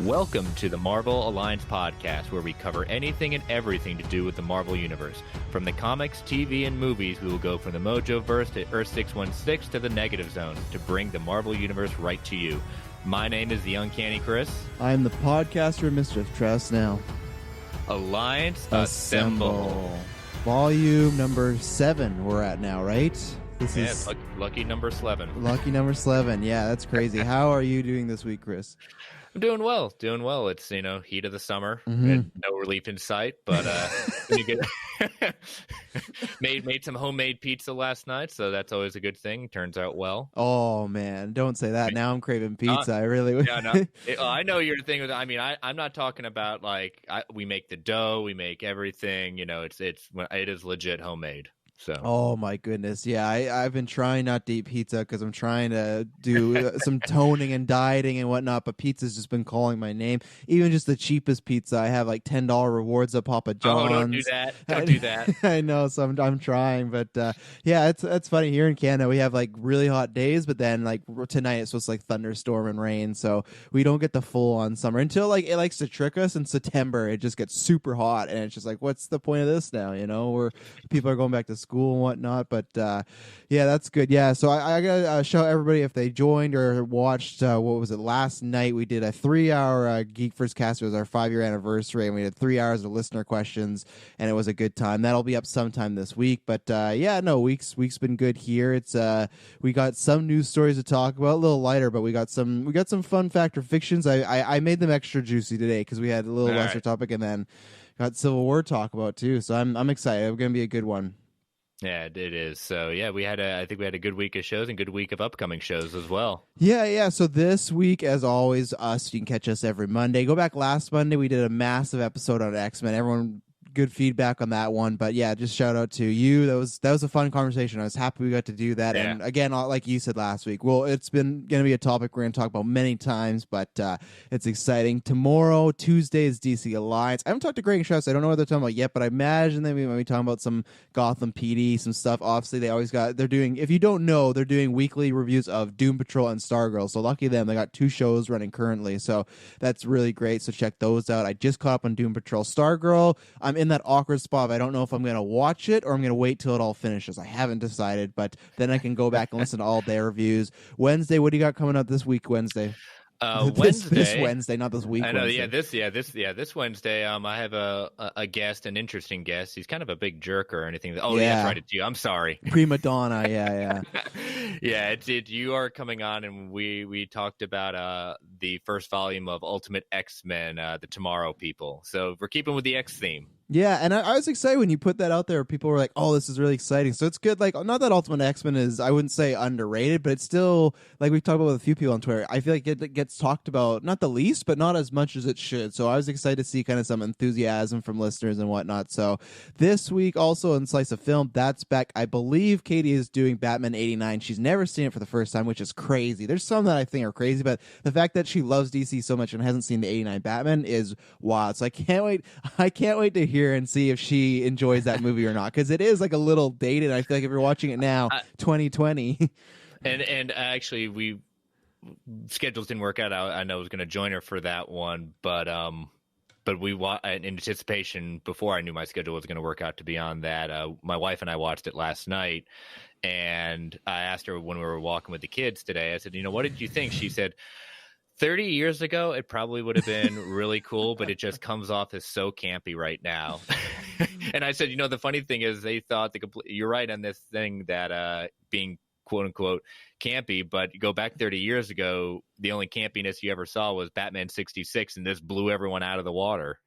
Welcome to the Marvel Alliance podcast, where we cover anything and everything to do with the Marvel Universe. From the comics, TV, and movies, we will go from the Mojoverse to Earth 616 to the Negative Zone to bring the Marvel Universe right to you. My name is the Uncanny Chris. I'm the podcaster, Mr. Travis now. Alliance Assemble. Volume number 7 we're at now, right? This is lucky number 11. Lucky number 11. Yeah, that's crazy. How are you doing this week, Chris? I'm doing well. It's, heat of the summer and no relief in sight, but you get made some homemade pizza last night, so that's always a good thing. Turns out well. Oh man, don't say that. Now I'm craving pizza. I really would. Yeah, no. I know your thing. I'm not talking about we make the dough, we make everything. It is legit homemade. So. Oh my goodness, yeah. I've been trying not to eat pizza because I'm trying to do some toning and dieting and whatnot. But pizza's just been calling my name. Even just the cheapest pizza, I have like $10 rewards at Papa John's. Oh, don't do that! Don't do that. I know, so I'm trying, but yeah, it's funny here in Canada. We have like really hot days, but then like tonight it's supposed to like thunderstorm and rain, so we don't get the full on summer until like it likes to trick us in September. It just gets super hot, and it's just like, what's the point of this now? Where people are going back to school and whatnot, but yeah, that's good. Yeah, so I gotta show everybody, if they joined or watched what was it, last night we did a 3-hour Geek First Cast. It was our 5-year anniversary, and we did 3 hours of listener questions, and it was a good time. That'll be up sometime this week, but yeah, no, week's been good here. It's we got some news stories to talk about, a little lighter, but we got some fun fact or fictions. I made them extra juicy today because we had a little lesser topic, and then got Civil War talk about too, so I'm excited. It's gonna be a good one. Yeah, it is. So yeah, I think we had a good week of shows and good week of upcoming shows as well. Yeah. So this week, as always, you can catch us every Monday. Go back last Monday, we did a massive episode on X-Men. Everyone, good feedback on that one, but yeah, just shout out to you. That was a fun conversation. I was happy we got to do that. Yeah. And again, like you said last week, well, it's been going to be a topic we're going to talk about many times, but it's exciting. Tomorrow, Tuesday, is DC Alliance. I haven't talked to Greg and Travis. I don't know what they're talking about yet, but I imagine they might be talking about some Gotham PD, some stuff. Obviously, they're doing, if you don't know, they're doing weekly reviews of Doom Patrol and Stargirl, so lucky them. They got 2 shows running currently, so that's really great, so check those out. I just caught up on Doom Patrol. Stargirl, I'm in that awkward spot. I don't know if I'm going to watch it or I'm going to wait till it all finishes. I haven't decided, but then I can go back and listen to all their reviews. Wednesday, what do you got coming up this week, Wednesday? This Wednesday, not this week. I know, Wednesday. This Wednesday. I have a guest, an interesting guest. He's kind of a big jerk or anything. Oh yeah, that's right. It's you. I'm sorry. Prima donna. Yeah. Yeah, you are coming on, and we talked about the first volume of Ultimate X-Men, the Tomorrow People. So we're keeping with the X theme. Yeah, and I was excited when you put that out there. People were like, oh, this is really exciting. So it's good. Like, not that Ultimate X-Men is, I wouldn't say underrated, but it's still, like we've talked about with a few people on Twitter, I feel like it gets talked about, not the least, but not as much as it should. So I was excited to see kind of some enthusiasm from listeners and whatnot. So this week, also in Slice of Film, that's back. I believe Katie is doing Batman 89. She's never seen it for the first time, which is crazy. There's some that I think are crazy, but the fact that she loves DC so much and hasn't seen the 89 Batman is wild. So I can't wait to hear and see if she enjoys that movie or not, because it is like a little dated. I feel like if you're watching it now, 2020, and actually we schedules didn't work out. I know I was going to join her for that one, but we in anticipation, before I knew my schedule was going to work out to be on that, my wife and I watched it last night, and I asked her when we were walking with the kids today, I said, what did you think? She said, 30 years ago, it probably would have been really cool, but it just comes off as so campy right now. And I said, the funny thing is they thought you're right on this thing that being quote unquote campy, but you go back 30 years ago, the only campiness you ever saw was Batman 66, and this blew everyone out of the water.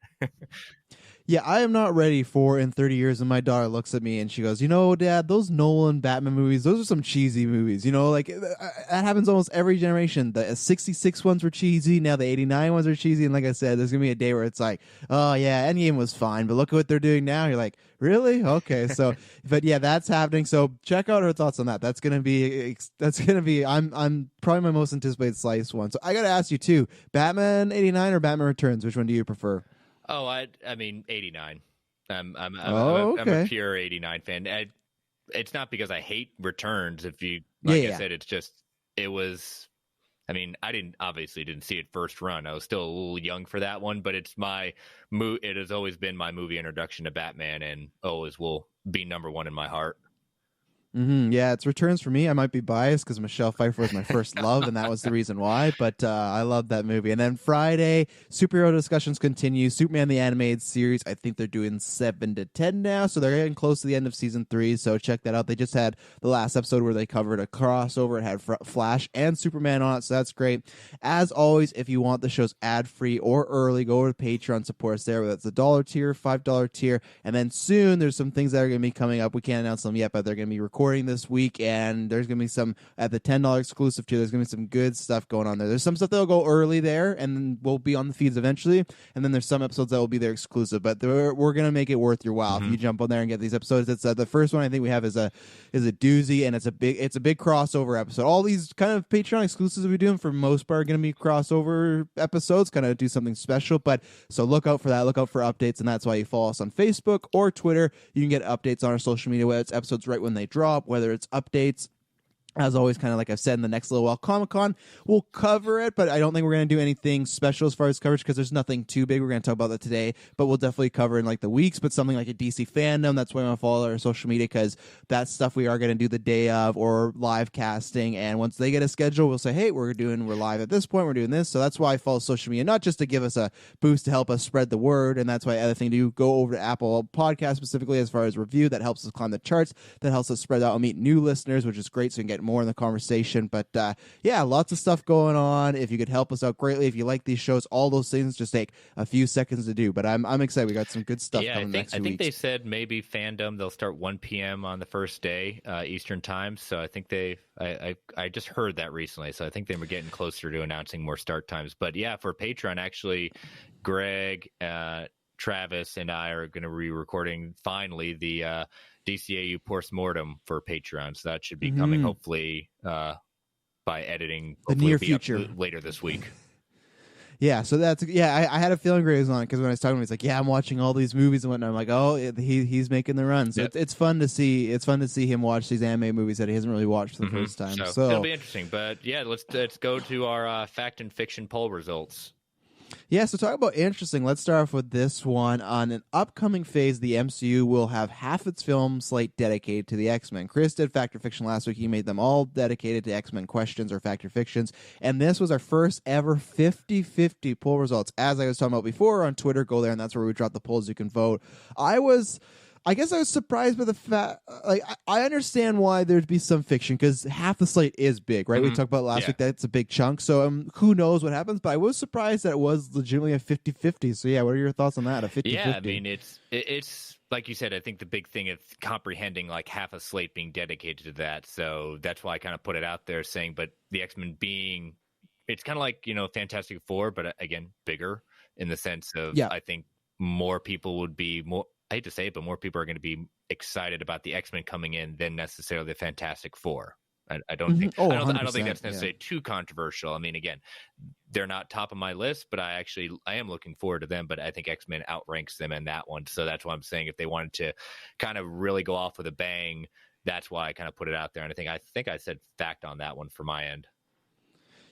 Yeah, I am not ready for in 30 years. And my daughter looks at me and she goes, Dad, those Nolan Batman movies, those are some cheesy movies. Like that happens almost every generation. The 66 ones were cheesy. Now the 89 ones are cheesy. And like I said, there's going to be a day where it's like, oh yeah, Endgame was fine, but look at what they're doing now. You're like, really? Okay. So, but yeah, that's happening. So check out her thoughts on that. That's going to be, I'm probably my most anticipated Slice one. So I got to ask you too, Batman 89 or Batman Returns? Which one do you prefer? Oh, I mean 89. I'm okay. a pure 89 fan. It's not because I hate Returns. If you I said, it's just it was I mean, I obviously didn't see it first run. I was still a little young for that one, but it has always been my movie introduction to Batman, and always will be number one in my heart. Yeah, it's returns for me. I might be biased because Michelle Pfeiffer was my first love, and that was the reason why. But I love that movie. And then Friday, superhero discussions continue. Superman the Animated Series. I think they're doing 7 to 10 now, so they're getting close to the end of season 3. So check that out. They just had the last episode where they covered a crossover. It had Flash and Superman on it, so that's great. As always, if you want the shows ad free or early, go over to Patreon, support us there. That's the $1 tier, $5 tier, and then soon there's some things that are going to be coming up. We can't announce them yet, but they're going to be recording this week, and there's gonna be some at the $10 exclusive too. There's gonna be some good stuff going on there. There's some stuff that'll go early there and will be on the feeds eventually, and then there's some episodes that will be there exclusive, but we're gonna make it worth your while. If you jump on there and get these episodes. It's the first one I think we have is a doozy, and it's a big crossover episode. All these kind of Patreon exclusives we're doing for the most part are gonna be crossover episodes, kind of do something special. But so look out for that, look out for updates, and that's why you follow us on Facebook or Twitter. You can get updates on our social media, whether it's episodes right when they drop, whether it's updates. As always, kind of like I've said, in the next little while, Comic-Con, we'll cover it, but I don't think we're going to do anything special as far as coverage because there's nothing too big. We're going to talk about that today, but we'll definitely cover in like the weeks, but something like a DC fandom, that's why I want to follow our social media because that's stuff we are going to do the day of or live casting, and once they get a schedule, we'll say, hey, we're live at this point, we're doing this, so that's why I follow social media, not just to give us a boost to help us spread the word, and that's why other thing to do, go over to Apple Podcast specifically as far as review, that helps us climb the charts, that helps us spread out and meet new listeners, which is great, so you can get more in the conversation. But yeah, lots of stuff going on. If you could help us out greatly, if you like these shows, all those things just take a few seconds to do. But I'm excited. We got some good stuff coming next week. I think they said maybe fandom they'll start 1 p.m. on the first day Eastern time. So I think I just heard that recently. So I think they were getting closer to announcing more start times. But yeah, for Patreon, actually, Greg, Travis, and I are going to be recording finally the DCAU postmortem for Patreon, so that should be coming hopefully by editing the near future later this week. Yeah, so that's I had a feeling Gray was on it because when I was talking to him, he's like, "Yeah, I'm watching all these movies and whatnot." I'm like, "Oh, he's making the run." So it's fun to see. It's fun to see him watch these anime movies that he hasn't really watched for the first time. So it'll be interesting. But yeah, let's go to our fact and fiction poll results. Yeah, so talk about interesting. Let's start off with this one. On an upcoming phase, the MCU will have half its film slate dedicated to the X-Men. Chris did Fact or Fiction last week. He made them all dedicated to X-Men questions or Fact or Fictions. And this was our first ever 50-50 poll results. As I was talking about before on Twitter, go there, and that's where we drop the polls. You can vote. I guess I was surprised by the fact, like, I understand why there'd be some fiction because half the slate is big, right? We talked about last week, that's a big chunk. So who knows what happens, but I was surprised that it was legitimately a 50-50. So yeah, what are your thoughts on that? A 50-50? Yeah, I mean, it's like you said, I think the big thing is comprehending like half a slate being dedicated to that. So that's why I kind of put it out there saying, but the X-Men being, it's kind of like, Fantastic Four, but again, bigger in the sense of, I think more people would be more, I hate to say it, but more people are going to be excited about the X-Men coming in than necessarily the Fantastic Four. I don't think I don't think that's necessarily too controversial. I mean, again, they're not top of my list, but I am looking forward to them. But I think X-Men outranks them in that one. So that's why I'm saying if they wanted to kind of really go off with a bang, that's why I kind of put it out there. And I think I said fact on that one for my end.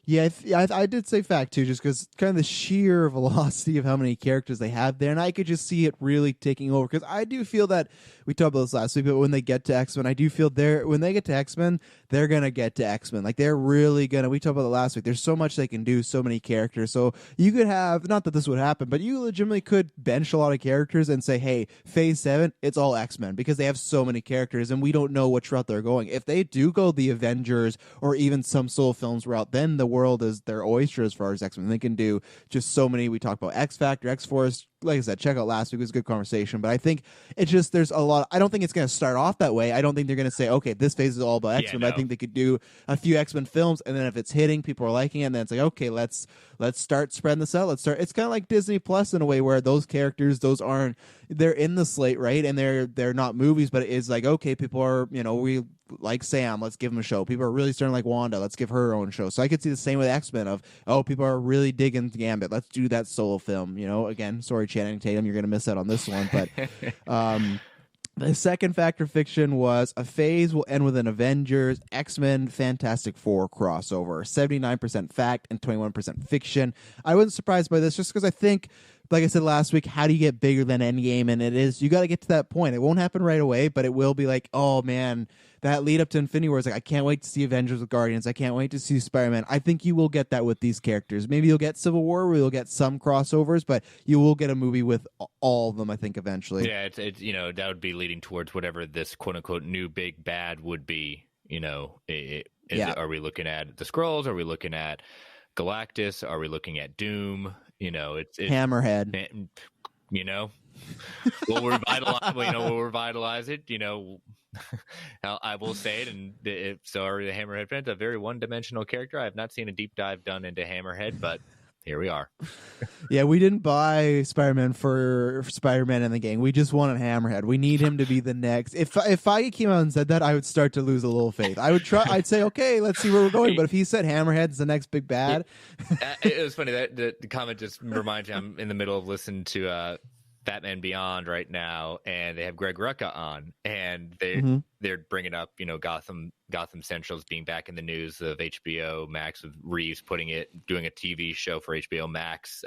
Yeah, I did say fact too, just because kind of the sheer velocity of how many characters they have there, and I could just see it really taking over. Because I do feel that we talked about this last week, but when they get to X-Men, I do feel when they get to X-Men, they're gonna get to X-Men. Like they're really gonna. We talked about it last week. There's so much they can do, so many characters. So you could have, not that this would happen, but you legitimately could bench a lot of characters and say, hey, Phase 7, it's all X-Men because they have so many characters, and we don't know which route they're going. If they do go the Avengers or even some solo films route, then the world is their oyster as far as X-Men. They can do just so many. We talked about X Factor, X-Force. Like I said, check out last week. It was a good conversation. But I think it's just there's a lot. I don't think it's going to start off that way. I don't think they're going to say, okay, this phase is all about X-Men. But I think they could do a few X-Men films, and then if it's hitting, people are liking it, and then it's like, okay, let's start spreading this out. It's kind of like Disney Plus in a way where those characters, they're in the slate, right? And they're not movies, but it's like, okay, people are, we like Sam, let's give him a show. People are really starting to like Wanda, let's give her own show. So I could see the same with X-Men of, people are really digging Gambit, let's do that solo film. Again, sorry, Channing Tatum, you're gonna miss out on this one, but The second fact or fiction was a phase will end with an Avengers X-Men Fantastic Four crossover. 79% fact and 21% fiction. I wasn't surprised by this just because I think, like I said last week, how do you get bigger than Endgame? And it is, you got to get to that point. It won't happen right away, but it will be like, oh man, that lead up to Infinity War is like, I can't wait to see Avengers with Guardians. I can't wait to see Spider-Man. I think you will get that with these characters. Maybe you'll get Civil War where you'll get some crossovers, but you will get a movie with all of them, I think, eventually. Yeah, it's that would be leading towards whatever this quote unquote new big bad would be. Are we looking at the Skrulls? Are we looking at Galactus? Are we looking at Doom? It's Hammerhead. We'll revitalize. We'll revitalize it. I will say it, and so are the Hammerhead fans. A very one-dimensional character. I have not seen a deep dive done into Hammerhead, but here we are. Yeah, we didn't buy Spider-Man for Spider-Man and the gang. We just wanted Hammerhead. We need him to be the next. If Feige came out and said that, I would start to lose a little faith. I'd say, okay, let's see where we're going. But if he said Hammerhead's the next big bad, it was funny that the comment just reminds me. I'm in the middle of listening to Batman Beyond right now, and they have Greg Rucka on, and they're bringing up Gotham Central's being back in the news of HBO Max, with Reeves doing a TV show for HBO Max,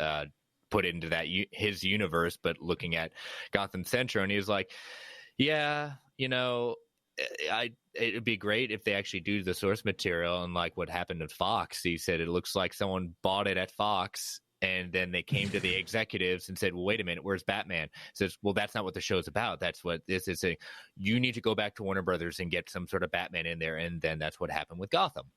put into that his universe, but looking at Gotham Central, and he was like, yeah, it'd be great if they actually do the source material, and like what happened at Fox, he said it looks like someone bought it at Fox. And then they came to the executives and said, well, wait a minute, where's Batman? Says, well, that's not what the show's about. That's what this is saying. You need to go back to Warner Brothers and get some sort of Batman in there. And then that's what happened with Gotham.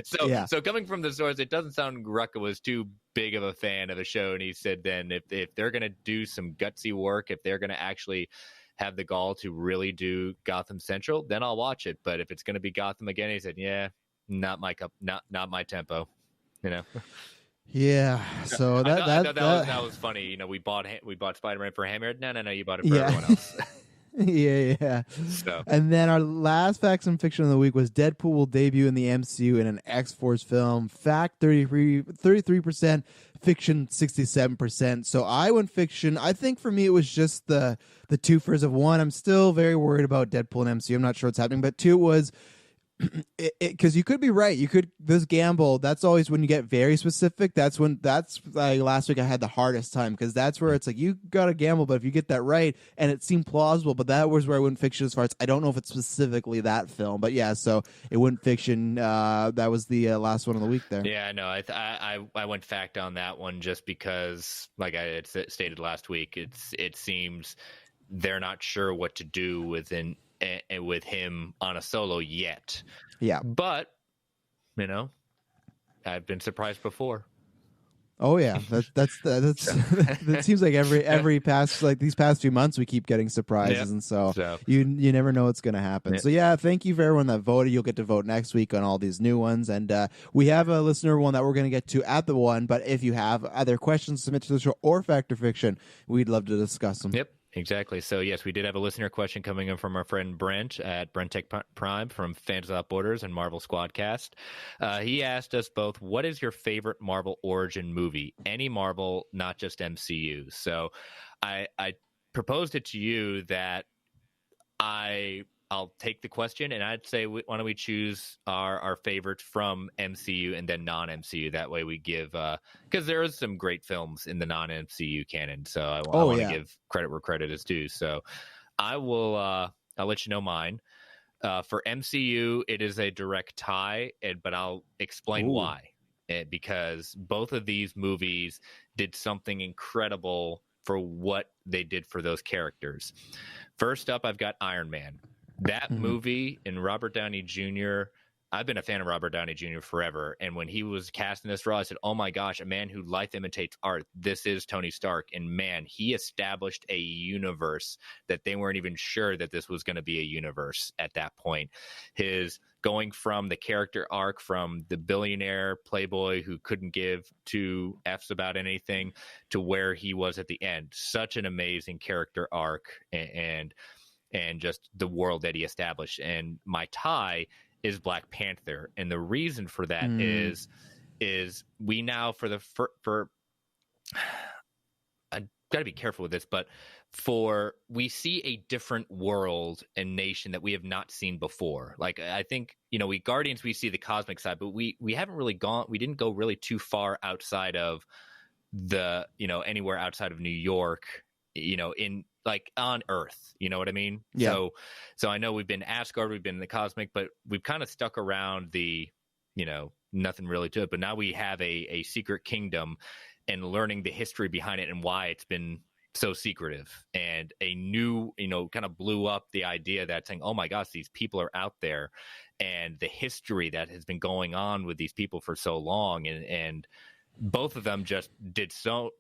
So coming from the source, it doesn't sound Rucka was too big of a fan of the show. And he said then if they're going to do some gutsy work, if they're going to actually have the gall to really do Gotham Central, then I'll watch it. But if it's going to be Gotham again, he said, yeah, not my my tempo, Yeah, so that was funny. We bought Spider-Man for Hammerhead. No, you bought it for everyone else. Yeah. So. And then our last facts and fiction of the week was Deadpool will debut in the MCU in an X-Force film. Fact 33%, fiction 67%. So I went fiction. I think for me it was just the twofers of one. I'm still very worried about Deadpool and MCU. I'm not sure what's happening, but two was because you could be right. You could this gamble. That's always when you get very specific. That's like last week I had the hardest time because that's where it's like you got to gamble, but if you get that right, and it seemed plausible, but that was where I went fiction as far as I don't know if it's specifically that film, but yeah. So it went fiction. That was the last one of the week there. Yeah, no, I went fact on that one just because, like I had stated last week, it seems they're not sure what to do with him on a solo yet. Yeah, but I've been surprised before. Oh yeah, that's that seems like every past like these past few months we keep getting surprises, and so you never know what's going to happen. Yeah. So yeah, thank you for everyone that voted. You'll get to vote next week on all these new ones, and we have a listener one that we're going to get to at the one. But if you have other questions, submit to the show or fact or fiction, we'd love to discuss them. Yep. Exactly. So, yes, we did have a listener question coming in from our friend Brent at Brent Tech Prime from Fans Without Borders and Marvel Squadcast. He asked us both, what is your favorite Marvel origin movie? Any Marvel, not just MCU. So I proposed it to you that I'll take the question, and I'd say, why don't we choose our favorites from MCU and then non-MCU? That way we give, because there is some great films in the non-MCU canon, so I want to give credit where credit is due. So I'll let you know mine. For MCU, it is a direct tie, but I'll explain why. Because both of these movies did something incredible for what they did for those characters. First up, I've got Iron Man. That movie and Robert Downey Jr., I've been a fan of Robert Downey Jr. forever. And when he was cast in this role, I said, oh my gosh, a man who life imitates art. This is Tony Stark. And man, he established a universe that they weren't even sure that this was going to be a universe at that point. His going from the character arc from the billionaire playboy who couldn't give two F's about anything to where he was at the end. Such an amazing character arc and just the world that he established. And my tie is Black Panther. And the reason for that is we now for got to be careful with this, but we see a different world and nation that we have not seen before. Like, I think, we Guardians, we see the cosmic side, but we didn't go really too far outside of anywhere outside of New York, in like on Earth, you know what I mean? Yeah. So I know we've been Asgard, we've been in the cosmic, but we've kind of stuck around the, nothing really to it. But now we have a secret kingdom, and learning the history behind it and why it's been so secretive, and a new, kind of blew up the idea that saying, oh my gosh, these people are out there, and the history that has been going on with these people for so long. And both of them just did so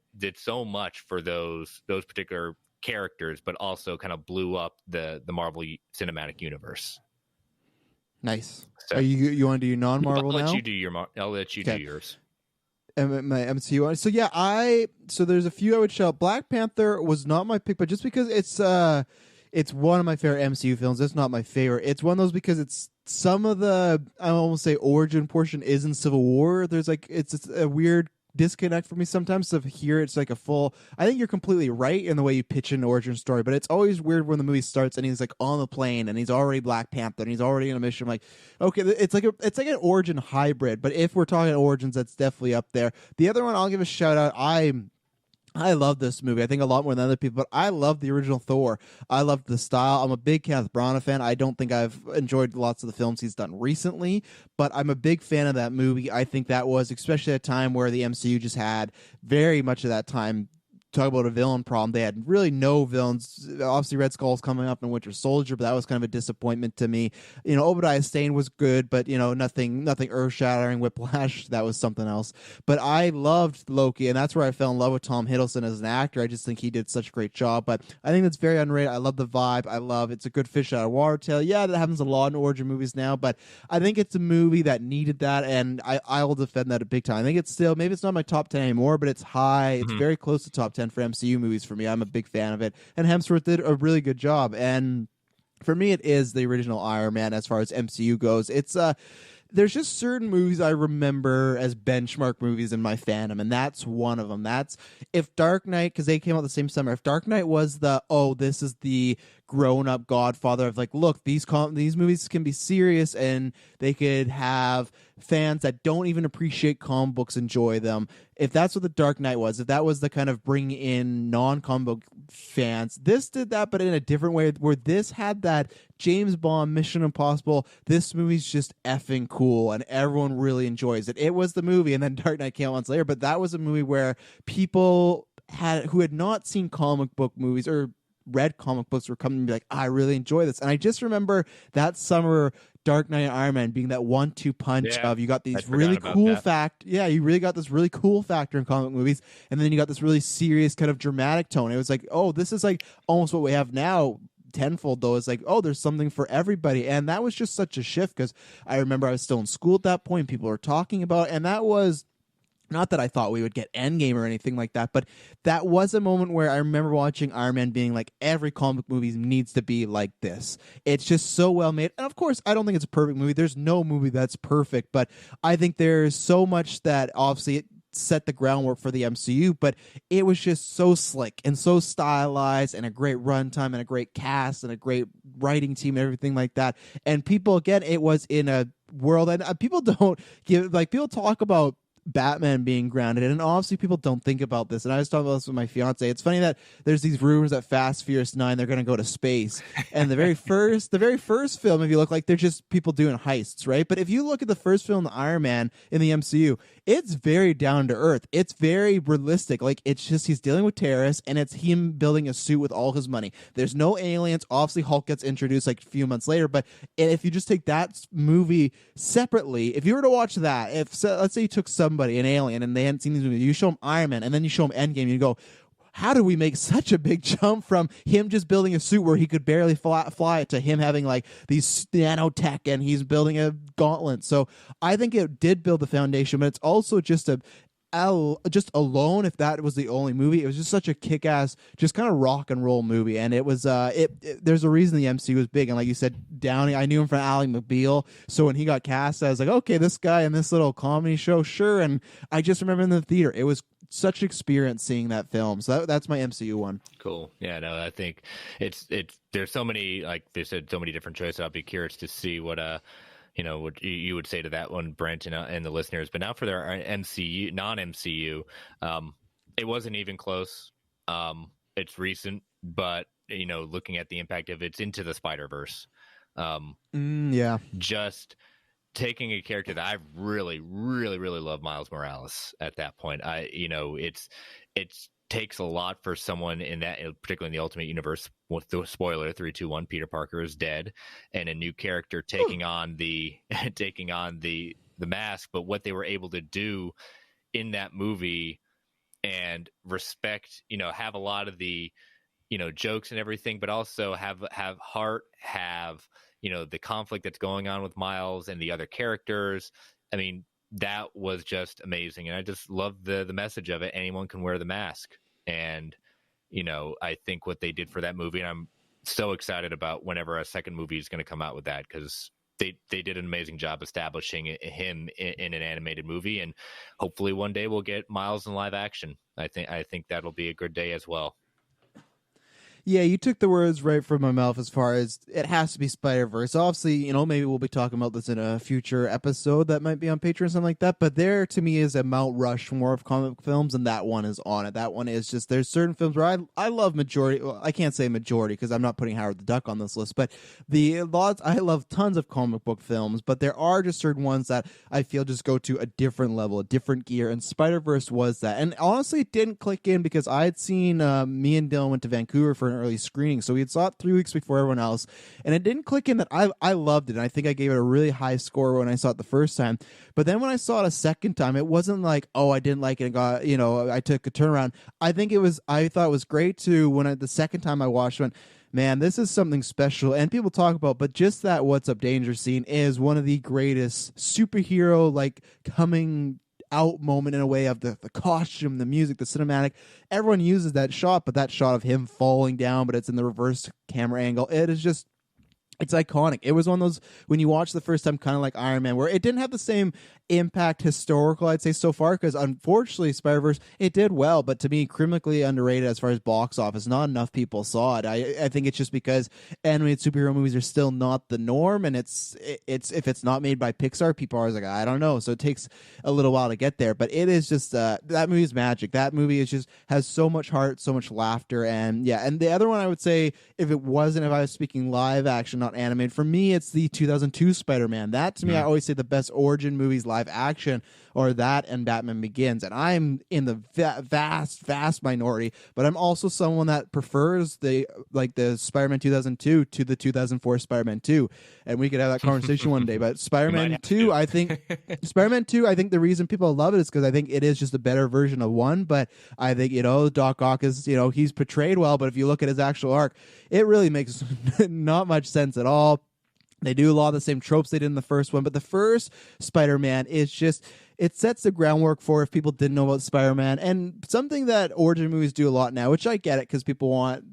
much for those particular characters, but also kind of blew up the Marvel Cinematic Universe. Nice. So, are you want to do non-Marvel now? I'll let you do yours. My MCU. So yeah, so there's a few I would shout. Black Panther was not my pick, but just because it's one of my favorite MCU films. It's not my favorite. It's one of those because it's some of the, I almost say, origin portion is in Civil War. There's like, it's a weird disconnect for me sometimes. So here it's like a full, I think you're completely right in the way you pitch an origin story, but it's always weird when the movie starts and he's like on the plane and he's already Black Panther and he's already in a mission. I'm like, okay, it's like an origin hybrid, but if we're talking origins, that's definitely up there. The other one I'll give a shout out, I love this movie. I think a lot more than other people, but I love the original Thor. I love the style. I'm a big Kenneth Branagh fan. I don't think I've enjoyed lots of the films he's done recently, but I'm a big fan of that movie. I think that was, especially at a time where the MCU just had very much of that time. Talk about a villain problem. They had really no villains. Obviously, Red Skull's coming up in Winter Soldier, but that was kind of a disappointment to me. Obadiah Stane was good, but nothing earth-shattering. Whiplash, that was something else. But I loved Loki, and that's where I fell in love with Tom Hiddleston as an actor. I just think he did such a great job. But I think that's very underrated. I love the vibe. It's a good fish out of water tale. Yeah, that happens a lot in origin movies now, but I think it's a movie that needed that, and I will defend that a big time. I think it's still, maybe it's not my top 10 anymore, but it's high. It's very close to top 10 for MCU movies for me. I'm a big fan of it, and Hemsworth did a really good job. And for me, it is the original Iron Man as far as MCU goes. It's there's just certain movies I remember as benchmark movies in my fandom, and that's one of them. That's if Dark Knight, because they came out the same summer. If Dark Knight was this is the grown-up Godfather of like, look, these movies can be serious and they could have fans that don't even appreciate comic books enjoy them. If that's what the Dark Knight was, if that was the kind of bring in non-comic book fans, this did that, but in a different way, where this had that James Bond, Mission Impossible, this movie's just effing cool and everyone really enjoys it. It was the movie, and then Dark Knight came out months later, but that was a movie where people who had not seen comic book movies or read comic books were coming to be like, I really enjoy this. And I just remember that summer, Dark Knight and Iron Man being that 1-2 punch of you got these really cool you really got this really cool factor in comic movies, and then you got this really serious kind of dramatic tone. It was like, oh, this is like almost what we have now tenfold, though. It's like, oh, there's something for everybody. And that was just such a shift, because I remember I was still in school at that point, people were talking about it, and that was not that I thought we would get Endgame or anything like that, but that was a moment where I remember watching Iron Man being like, every comic movie needs to be like this. It's just so well made. And of course, I don't think it's a perfect movie. There's no movie that's perfect, but I think there's so much that obviously it set the groundwork for the MCU, but it was just so slick and so stylized, and a great runtime and a great cast and a great writing team and everything like that. And people, again, it was in a world, and people don't give, like, people talk about Batman being grounded, and obviously people don't think about this, and I was talking about this with my fiance. It's funny that there's these rumors that Fast Furious 9 they're going to go to space, and the very first film, if you look, like they're just people doing heists, right? But if you look at the first film, the Iron Man in the MCU, it's very down to earth. It's very realistic. Like, it's just he's dealing with terrorists, and it's him building a suit with all his money. There's no aliens. Obviously Hulk gets introduced like a few months later, but if you just take that movie separately, if you were to watch that, let's say you took somebody, an alien, and they hadn't seen these movies, you show them Iron Man and then you show them Endgame, and you go, how do we make such a big jump from him just building a suit where he could barely fly it to him having like these nanotech and he's building a gauntlet? So I think it did build the foundation, but it's also just just alone, if that was the only movie, it was just such a kick-ass, just kind of rock and roll movie. And it was there's a reason the MCU was big, and like you said, Downey, I knew him from Ally McBeal, so when he got cast, I was like, okay, this guy in this little comedy show, sure. And I just remember in the theater, it was such experience seeing that film. So that's my MCU one. Cool. Yeah, no, I think it's there's so many, like they said, so many different choices. I'll be curious to see what what you would say to that one, Brent, and the listeners. But now for their MCU, non-MCU, it wasn't even close. It's recent, but looking at the impact of it's Into the Spider-Verse. Yeah. Just taking a character that I really, really, really love, Miles Morales. At that point, it's takes a lot for someone in that, particularly in the Ultimate Universe. With the spoiler, 3, 2, 1, Peter Parker is dead, and a new character taking on the mask. But what they were able to do in that movie and respect, have a lot of the jokes and everything, but also have heart, have the conflict that's going on with Miles and the other characters. I mean, that was just amazing, and I just love the message of it. Anyone can wear the mask, and I think what they did for that movie, and I'm so excited about whenever a second movie is going to come out with that, because they did an amazing job establishing him in an animated movie, and hopefully one day we'll get Miles in live action. I think that'll be a good day as well. Yeah, you took the words right from my mouth as far as it has to be Spider-Verse. Obviously, maybe we'll be talking about this in a future episode that might be on Patreon or something like that. But there, to me, is a Mount Rushmore of comic films, and that one is on it. That one is just, there's certain films where I love majority. Well, I can't say majority because I'm not putting Howard the Duck on this list, but I love tons of comic book films, but there are just certain ones that I feel just go to a different level, a different gear, and Spider-Verse was that. And honestly, it didn't click in because I had seen, me and Dylan went to Vancouver for an early screening, so we had saw it 3 weeks before everyone else, and it didn't click in that I loved it, and I think I gave it a really high score when I saw it the first time. But then when I saw it a second time, it wasn't like, oh, I didn't like it and got, I took a turnaround. I thought it was great too. When the second time I watched it, man, this is something special, and people talk about, but just that "What's Up Danger" scene is one of the greatest superhero coming out moment in a way of the costume, the music, the cinematic. Everyone uses that shot, but that shot of him falling down, but it's in the reverse camera angle. It is just, it's iconic. It was one of those, when you watch the first time, kind of like Iron Man, where it didn't have the same impact historical, I'd say, so far, because unfortunately Spider-Verse, it did well, but to me, criminally underrated as far as box office. Not enough people saw it. I think it's just because animated superhero movies are still not the norm, and it's if it's not made by Pixar, people are always like, I don't know, so it takes a little while to get there. But it is just that movie is magic. That movie is just has so much heart, so much laughter. And yeah, and the other one I would say, if I was speaking live action, not animated, for me it's the 2002 Spider-Man. That to me, I always say the best origin movies live action or that and Batman Begins, and I'm in the vast minority, but I'm also someone that prefers the Spider-Man 2002 to the 2004 Spider-Man 2, and we could have that conversation one day. But Spider-Man 2, I think Spider-Man 2, I think the reason people love it is because I think it is just a better version of one. But I think Doc Ock is, he's portrayed well, but if you look at his actual arc, it really makes not much sense at all. They do a lot of the same tropes they did in the first one, but the first Spider-Man is just, it sets the groundwork for if people didn't know about Spider-Man, and something that origin movies do a lot now, which I get it because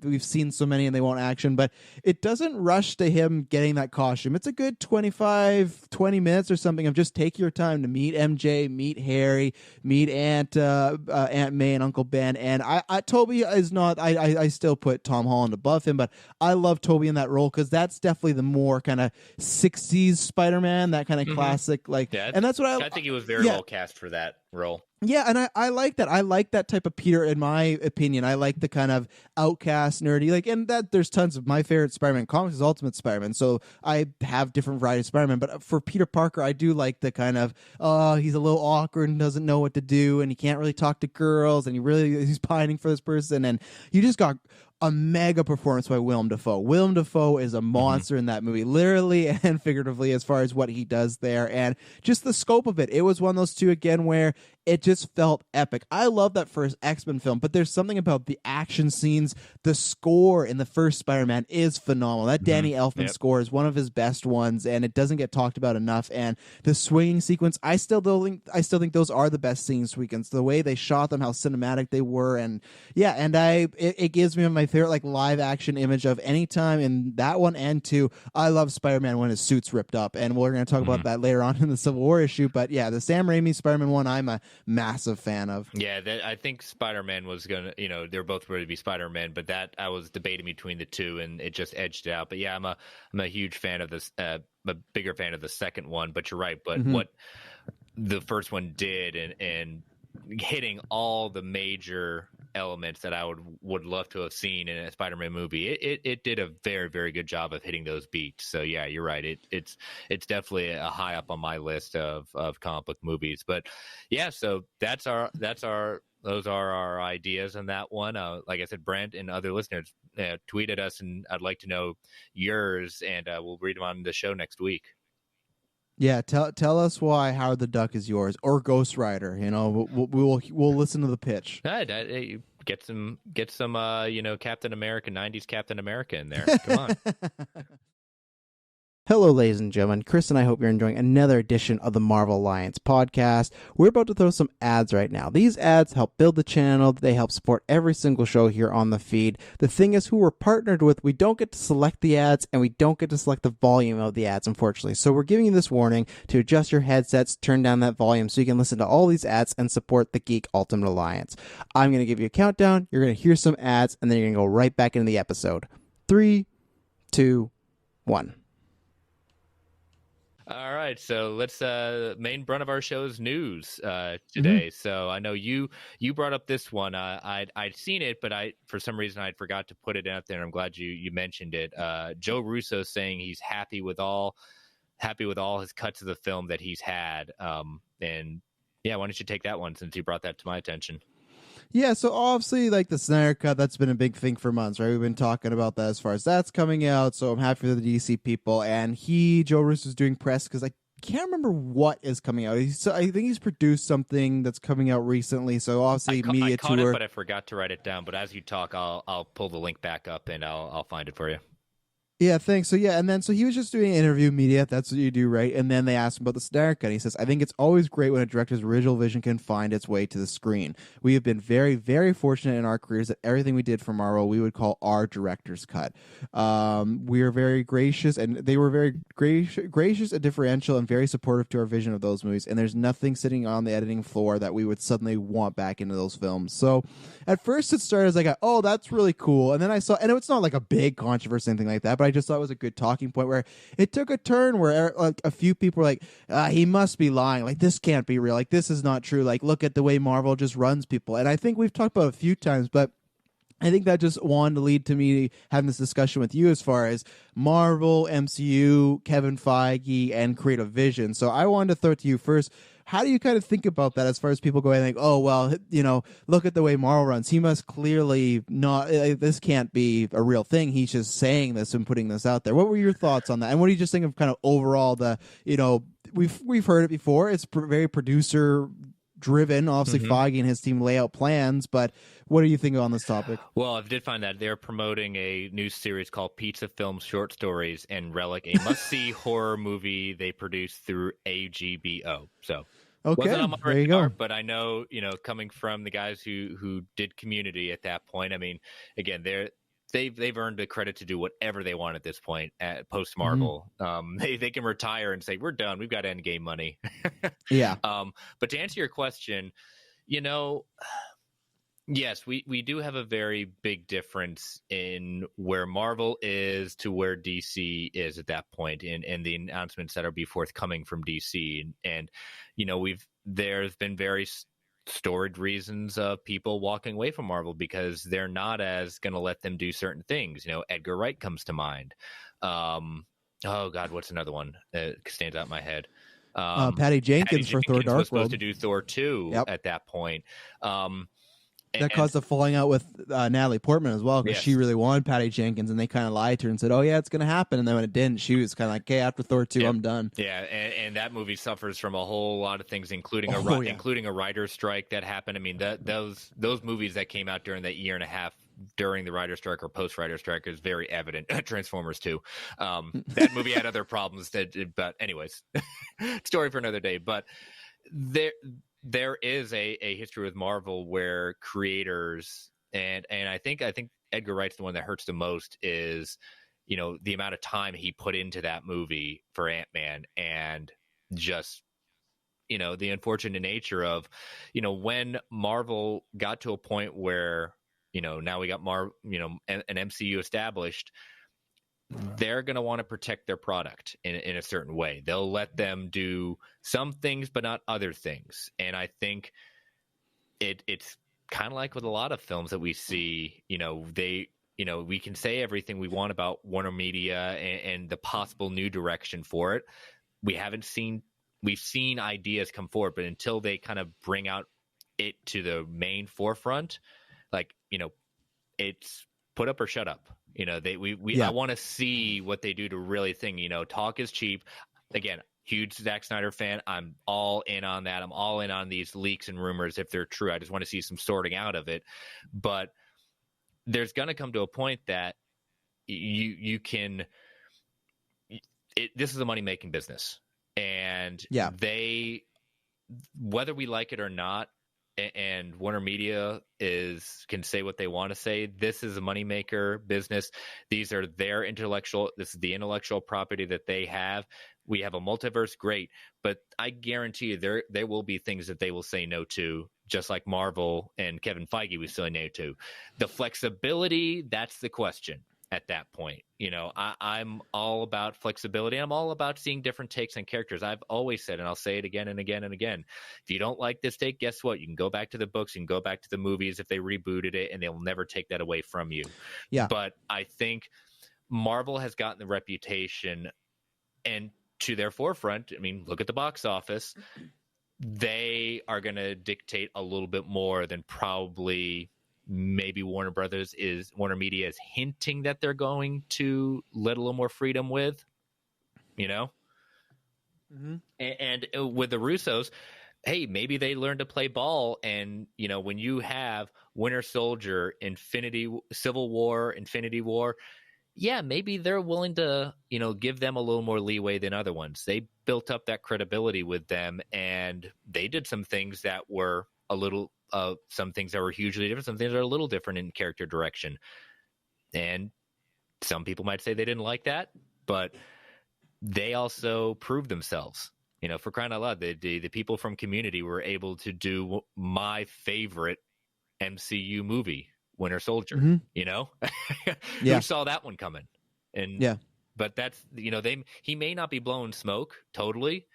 we've seen so many and they want action, but it doesn't rush to him getting that costume. It's a good 20 minutes or something of just take your time to meet MJ, meet Harry, meet Aunt May and Uncle Ben. And Toby is not, I still put Tom Holland above him, but I love Toby in that role because that's definitely the more kind of 60s Spider-Man, that kind of classic, and that's what I think he was very well cast for that role. Yeah, and I like that. I like that type of Peter, in my opinion. I like the kind of outcast, nerdy, and that there's tons of my favorite Spider-Man comics is Ultimate Spider-Man, so I have different varieties of Spider-Man, but for Peter Parker, I do like the kind of, he's a little awkward and doesn't know what to do, and he can't really talk to girls, and he's pining for this person, and you just got a mega performance by Willem Dafoe. Willem Dafoe is a monster in that movie, literally and figuratively, as far as what he does there, and just the scope of it. It was one of those two, again, where it just felt epic. I love that first X-Men film, but there's something about the action scenes. The score in the first Spider-Man is phenomenal. That Danny Elfman score is one of his best ones, and it doesn't get talked about enough. And the swinging sequence, I still think those are the best scene sequences. The way they shot them, how cinematic they were, and yeah, and it gives me my favorite live action image of any time in that one and two. I love Spider-Man when his suit's ripped up, and we're going to talk about that later on in the Civil War issue. But yeah, the Sam Raimi Spider-Man one, I'm a massive fan of. Yeah, I think Spider-Man was gonna, they're both going to be Spider-Man, but that I was debating between the two, and it just edged it out. But yeah, I'm a huge fan of this, a bigger fan of the second one. But you're right. But what the first one did, and hitting all the major elements that I would love to have seen in a Spider-Man movie, it did a very, very good job of hitting those beats. So yeah, you're right. It's definitely a high up on my list of comic book movies. But yeah, so those are our ideas on that one. Like I said, Brent and other listeners, tweet at us, and I'd like to know yours, and we'll read them on the show next week. Yeah, tell us why Howard the Duck is yours, or Ghost Rider. We'll listen to the pitch. Get some Captain America, 90s Captain America in there. Come on. Hello, ladies and gentlemen. Chris and I hope you're enjoying another edition of the Marvel Alliance podcast. We're about to throw some ads right now. These ads help build the channel. They help support every single show here on the feed. The thing is, who we're partnered with, we don't get to select the ads, and we don't get to select the volume of the ads, unfortunately. So we're giving you this warning to adjust your headsets, turn down that volume so you can listen to all these ads and support the Geek Ultimate Alliance. I'm going to give you a countdown. You're going to hear some ads, and then you're going to go right back into the episode. 3, 2, 1. All right, so let's main brunt of our show's news today. So I know you brought up this one. I'd seen it, but for some reason I forgot to put it out there. And I'm glad you mentioned it. Joe Russo saying he's happy with all his cuts of the film that he's had. And yeah, why don't you take that one since you brought that to my attention? Yeah, so obviously, like the Snyder Cut, that's been a big thing for months, right? We've been talking about that as far as that's coming out, so I'm happy for the DC people. And Joe Russo, is doing press because I can't remember what is coming out. I think he's produced something that's coming out recently, so obviously media I caught tour. it, but I forgot to write it down. But as you talk, I'll pull the link back up and I'll find it for you. Yeah, thanks. So yeah, and then so he was just doing an interview media. That's what you do, right? And then they asked him about the Snyder Cut. He says, "I think it's always great when a director's original vision can find its way to the screen. We have been very, very fortunate in our careers that everything we did for Marvel we would call our director's cut. We are very gracious, and they were very gracious and differential, and very supportive to our vision of those movies. And there's nothing sitting on the editing floor that we would suddenly want back into those films. So at first it started as like, oh, that's really cool, and then I saw, and it's not like a big controversy or anything like that, but I just thought it was a good talking point where it took a turn where like a few people were like, he must be lying, like this can't be real, like this is not true, like look at the way Marvel just runs people. And I think we've talked about it a few times, but I think that just wanted to lead to me having this discussion with you as far as Marvel, MCU, Kevin Feige, and creative vision. So I wanted to throw it to you first. How do you kind of think about that as far as people go and think, oh, well, look at the way Marvel runs. He must clearly not, this can't be a real thing. He's just saying this and putting this out there. What were your thoughts on that? And what do you just think of kind of overall we've heard it before. It's very producer driven. Obviously, Feige and his team lay out plans, but what do you think on this topic? Well, I did find that they're promoting a new series called Pizza Film Short Stories and Relic, a must-see horror movie they produced through AGBO. So, okay, wasn't on my there you go. But I know, coming from the guys who did Community at that point. I mean, again, they've earned the credit to do whatever they want at this point at post Marvel. They can retire and say we're done. We've got Endgame money. Yeah. But to answer your question, yes, we do have a very big difference in where Marvel is to where DC is at that point, and the announcements that are be forthcoming from DC, and there's been very storied reasons of people walking away from Marvel because they're not as going to let them do certain things. Edgar Wright comes to mind. Oh God, what's another one that stands out in my head? Patty Jenkins for Thor: Dark World was supposed to do Thor 2 at that point. That caused a falling out with Natalie Portman as well, because she really wanted Patty Jenkins, and they kind of lied to her and said, "Oh yeah, it's going to happen." And then when it didn't, she was kind of like, "Okay, after Thor 2, I'm done." Yeah, and that movie suffers from a whole lot of things, including including a writer's strike that happened. I mean, those movies that came out during that year and a half during the writer's strike or post writer's strike is very evident. Transformers 2, that movie had other problems. But anyways, story for another day. But there is a history with Marvel where creators and I think Edgar Wright's the one that hurts the most is, the amount of time he put into that movie for Ant-Man and just the unfortunate nature of, when Marvel got to a point where, now we got an MCU established, they're going to want to protect their product in a certain way. They'll let them do some things, but not other things. And I think it's kind of like with a lot of films that we see, we can say everything we want about Warner Media and the possible new direction for it. We've seen ideas come forward, but until they kind of bring out it to the main forefront, like, it's put up or shut up. I want to see what they do to really think, talk is cheap. Again, huge Zack Snyder fan. I'm all in on that. I'm all in on these leaks and rumors if they're true. I just want to see some sorting out of it. But there's going to come to a point that you can. This is a money making business, and whether we like it or not, and Warner Media can say what they want to say. This is a moneymaker business. These are their this is the intellectual property that they have. We have a multiverse, great, but I guarantee you there will be things that they will say no to, just like Marvel and Kevin Feige was saying no to. The flexibility, that's the question at that point. I'm all about flexibility. I'm all about seeing different takes on characters. I've always said, and I'll say it again and again and again, if you don't like this take, guess what? You can go back to the books, you can go back to the movies if they rebooted it, and they'll never take that away from you. Yeah. But I think Marvel has gotten the reputation, and to their forefront, I mean, look at the box office. They are going to dictate a little bit more than probably maybe Warner Media is hinting that they're going to let a little more freedom with, Mm-hmm. And with the Russos, hey, maybe they learned to play ball. And, when you have Winter Soldier, Civil War, Infinity War, yeah, maybe they're willing to, give them a little more leeway than other ones. They built up that credibility with them, and they did some things that were a little some things that were hugely different, some things that are a little different in character direction. And some people might say they didn't like that, but they also proved themselves. For crying out loud, the people from Community were able to do my favorite MCU movie, Winter Soldier. Mm-hmm. Who saw that one coming? And but that's he may not be blowing smoke totally,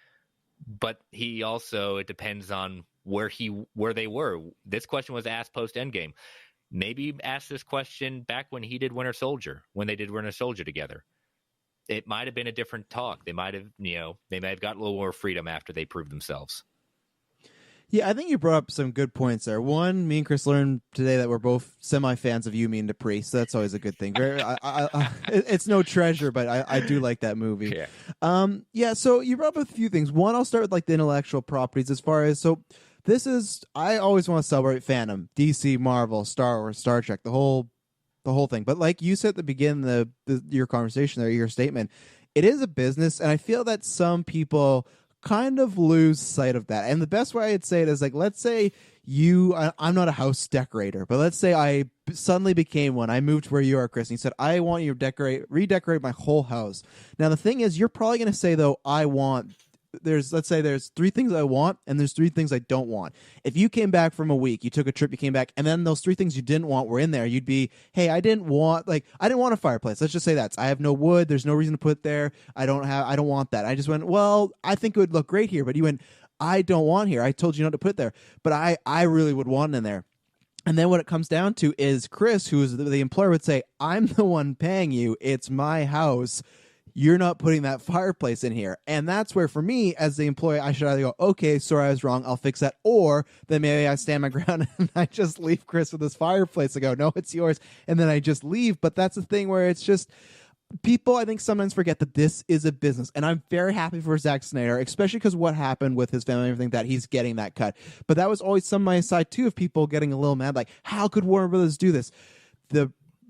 but he also, it depends on where they were. This question was asked post Endgame. Maybe ask this question back when he did Winter Soldier, when they did Winter Soldier together. It might have been a different talk. They might have, they may have got a little more freedom after they proved themselves. Yeah, I think you brought up some good points there. One, me and Chris learned today that we're both semi-fans of You, Me, and Dupree, so that's always a good thing. It's no treasure, but I do like that movie. Yeah. So you brought up a few things. One, I'll start with like the intellectual properties as far as, I always want to celebrate fandom, DC, Marvel, Star Wars, Star Trek, the whole thing. But like you said at the beginning of your conversation there, your statement, it is a business, and I feel that some people kind of lose sight of that. And the best way I'd say it is, like, let's say I'm not a house decorator, but let's say I suddenly became one. I moved where you are, Chris, and you said, I want you to redecorate my whole house. Now, the thing is, you're probably going to say, though, let's say there's 3 things I want and there's 3 things I don't want. If you came back from a week, you took a trip, you came back, and then those 3 things you didn't want were in there, you'd be, hey, I didn't want a fireplace. Let's just say I have no wood. There's no reason to put there. I don't want that. I just went, well, I think it would look great here. But you went, I don't want here. I told you not to put it there, but I really would want it in there. And then what it comes down to is Chris, who is the employer, would say, I'm the one paying you. It's my house. You're not putting that fireplace in here. And that's where, for me, as the employee, I should either go, okay, sorry, I was wrong, I'll fix that. Or then maybe I stand my ground and I just leave Chris with this fireplace and go, no, it's yours. And then I just leave. But that's the thing where it's just, people, I think, sometimes forget that this is a business. And I'm very happy for Zack Snyder, especially because what happened with his family and everything, that he's getting that cut. But that was always some of my side, too, of people getting a little mad, like, how could Warner Brothers do this?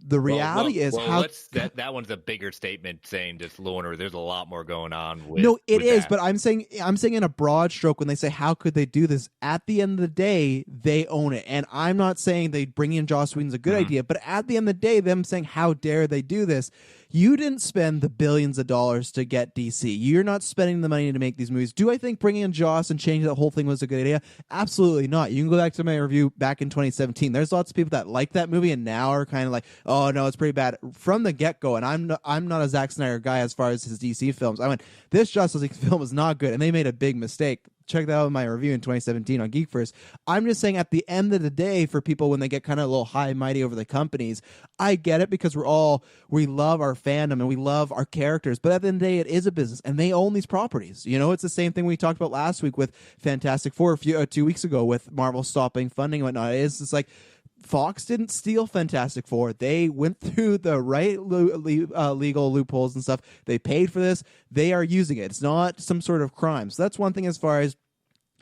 the reality is how that one's a bigger statement saying just loner. There's a lot more going on with. No, it with is, that. but I'm saying in a broad stroke when they say how could they do this? At the end of the day, they own it, and I'm not saying they bring in Joss Whedon's a good idea, but at the end of the day, them saying how dare they do this? You didn't spend the billions of dollars to get DC. You're not spending the money to make these movies. Do I think bringing in Joss and changing that whole thing was a good idea? Absolutely not. You can go back to my review back in 2017. There's lots of people that like that movie and now are kind of like, oh no, it's pretty bad from the get go. And I'm not a Zack Snyder guy as far as his DC films. I went, this Justice League film is not good, and they made a big mistake. Check that out in my review in 2017 on Geek First. I'm just saying at the end of the day, for people when they get kind of a little high and mighty over the companies, I get it because we love our fandom and we love our characters, but at the end of the day, it is a business and they own these properties. You know, it's the same thing we talked about last week with Fantastic Four 2 weeks ago with Marvel stopping funding and whatnot. It's like Fox didn't steal Fantastic Four. They went through the right legal loopholes and stuff. They paid for this. They are using it. It's not some sort of crime. So that's one thing as far as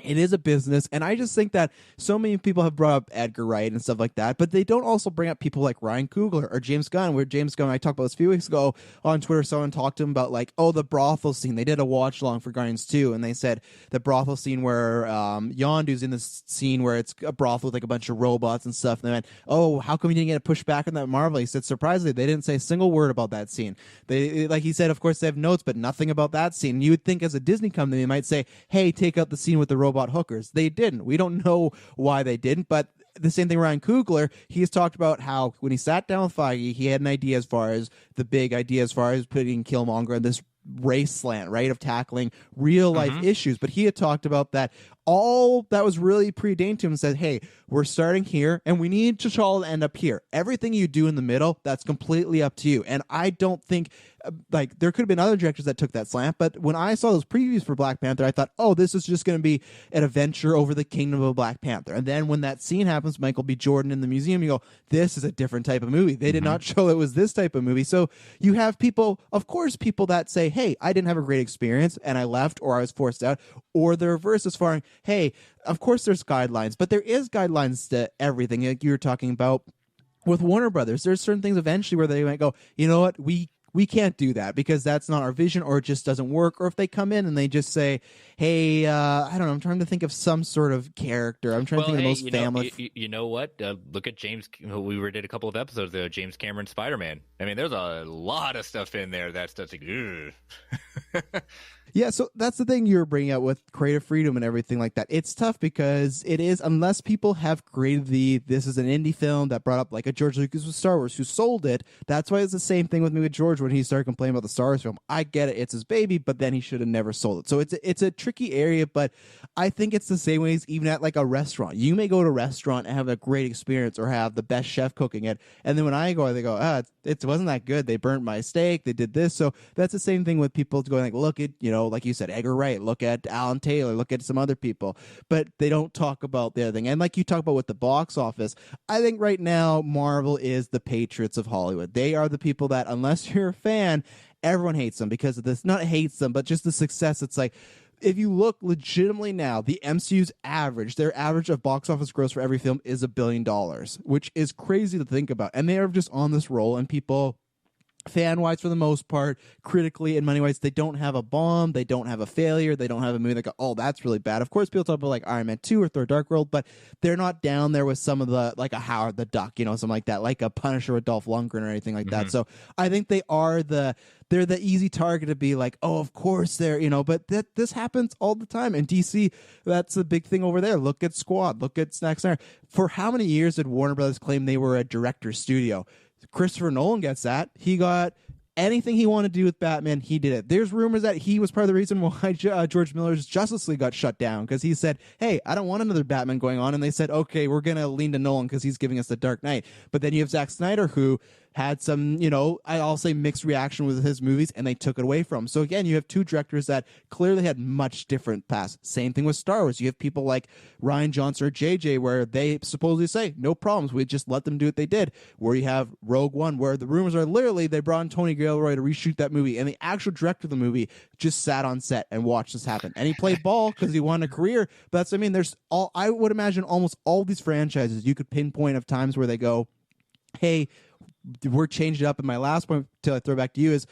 it is a business, and I just think that so many people have brought up Edgar Wright and stuff like that, but they don't also bring up people like Ryan Coogler or James Gunn, where James Gunn, I talked about this a few weeks ago on Twitter, someone talked to him about like, oh, the brothel scene. They did a watch-along for Guardians 2, and they said the brothel scene where Yondu's in this scene where it's a brothel with like a bunch of robots and stuff, and they went, oh, how come you didn't get it pushed back on that Marvel? He said, surprisingly, they didn't say a single word about that scene. They, like he said, of course, they have notes, but nothing about that scene. You would think as a Disney company, they might say, hey, take out the scene with the robot hookers. They didn't. We don't know why they didn't, but the same thing, Ryan Coogler, he has talked about how when he sat down with Feige, he had an idea as far as the big idea as far as putting Killmonger in this race slant, right, of tackling real life issues. But he had talked about that all that was really preordained to him and said, hey, we're starting here and we need T'Challa to end up here. Everything you do in the middle, that's completely up to you. And I don't think like there could have been other directors that took that slant, but when I saw those previews for Black Panther, I thought, oh, this is just going to be an adventure over the kingdom of Black Panther. And then when that scene happens, Michael B. Jordan in the museum, you go, this is a different type of movie. They did not show it was this type of movie. So you have people, of course, people that say, hey, I didn't have a great experience and I left or I was forced out, or the reverse as far as, hey, of course there's guidelines, but there is guidelines to everything. Like you were talking about with Warner Brothers, there's certain things eventually where they might go, you know what, we can't do that because that's not our vision or it just doesn't work. Or if they come in and they just say, hey, I don't know, I'm trying to think of some sort of character. I'm trying to think of the most family. You know what? Look at James. We did a couple of episodes ago, James Cameron Spider-Man. I mean, there's a lot of stuff in there that's just like, ugh. Yeah, so that's the thing you were bringing up with creative freedom and everything like that. It's tough because it is, unless people have created this is an indie film that brought up like a George Lucas with Star Wars who sold it. That's why it's the same thing with me with George when he started complaining about the Star Wars film. I get it, it's his baby, but then he should have never sold it. So it's a tricky area, but I think it's the same ways even at like a restaurant. You may go to a restaurant and have a great experience or have the best chef cooking it, and then when I go, they go, it wasn't that good. They burnt my steak. They did this. So that's the same thing with people going like, look at, you know, like you said, Edgar Wright, look at Alan Taylor, look at some other people, but they don't talk about the other thing. And like you talk about with the box office, I think right now Marvel is the Patriots of Hollywood. They are the people that, unless you're a fan, everyone hates them because of this. Not hates them, but just the success. It's like, if you look legitimately now, the MCU's average, their average of box office gross for every film is $1 billion, which is crazy to think about. And they are just on this roll, and people, fan-wise for the most part, critically and money-wise, they don't have a bomb, they don't have a failure, they don't have a movie that go, oh, that's really bad. Of course, people talk about like Iron Man 2 or Thor Dark World, but they're not down there with some of the, like a Howard the Duck, you know, something like that, like a Punisher with Dolph Lundgren or anything like that. So I think they're the easy target to be like, oh, of course they're, you know, but this happens all the time. And DC, that's the big thing over there. Look at Squad, look at Zack Snyder. For how many years did Warner Brothers claim they were a director's studio? Christopher Nolan gets that. He got anything he wanted to do with Batman, he did it. There's rumors that he was part of the reason why George Miller's Justice League got shut down, because he said, hey, I don't want another Batman going on. And they said, okay, we're going to lean to Nolan because he's giving us the Dark Knight. But then you have Zack Snyder, who had some, you know, I'll say mixed reaction with his movies, and they took it away from him. So again, you have two directors that clearly had much different paths. Same thing with Star Wars. You have people like Rian Johnson or JJ, where they supposedly say, no problems, we just let them do what they did. Where you have Rogue One, where the rumors are literally they brought in Tony Gilroy to reshoot that movie, and the actual director of the movie just sat on set and watched this happen. And he played ball because he wanted a career. But that's, I mean, there's all, I would imagine almost all these franchises, you could pinpoint of times where they go, hey, we're changed it up. And my last point till I throw back to you is,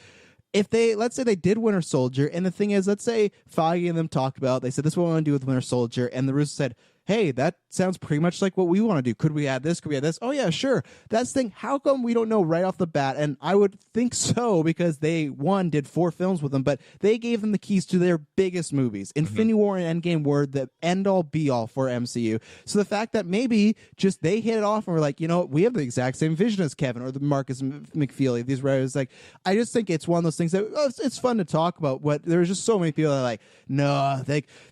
if let's say they did Winter Soldier, and the thing is, let's say Feige and them talked about, they said, this is what we want to do with Winter Soldier, and the Russo said, hey, that sounds pretty much like what we want to do. Could we add this? Could we add this? Oh, yeah, sure. That's the thing. How come we don't know right off the bat? And I would think so, because they, did 4 films with them, but they gave them the keys to their biggest movies. Infinity War and Endgame were the end-all, be-all for MCU. So the fact that maybe just they hit it off and were like, we have the exact same vision as Kevin or the Marcus McFeely, these writers, like, I just think it's one of those things that it's fun to talk about, but there's just so many people that are like, no,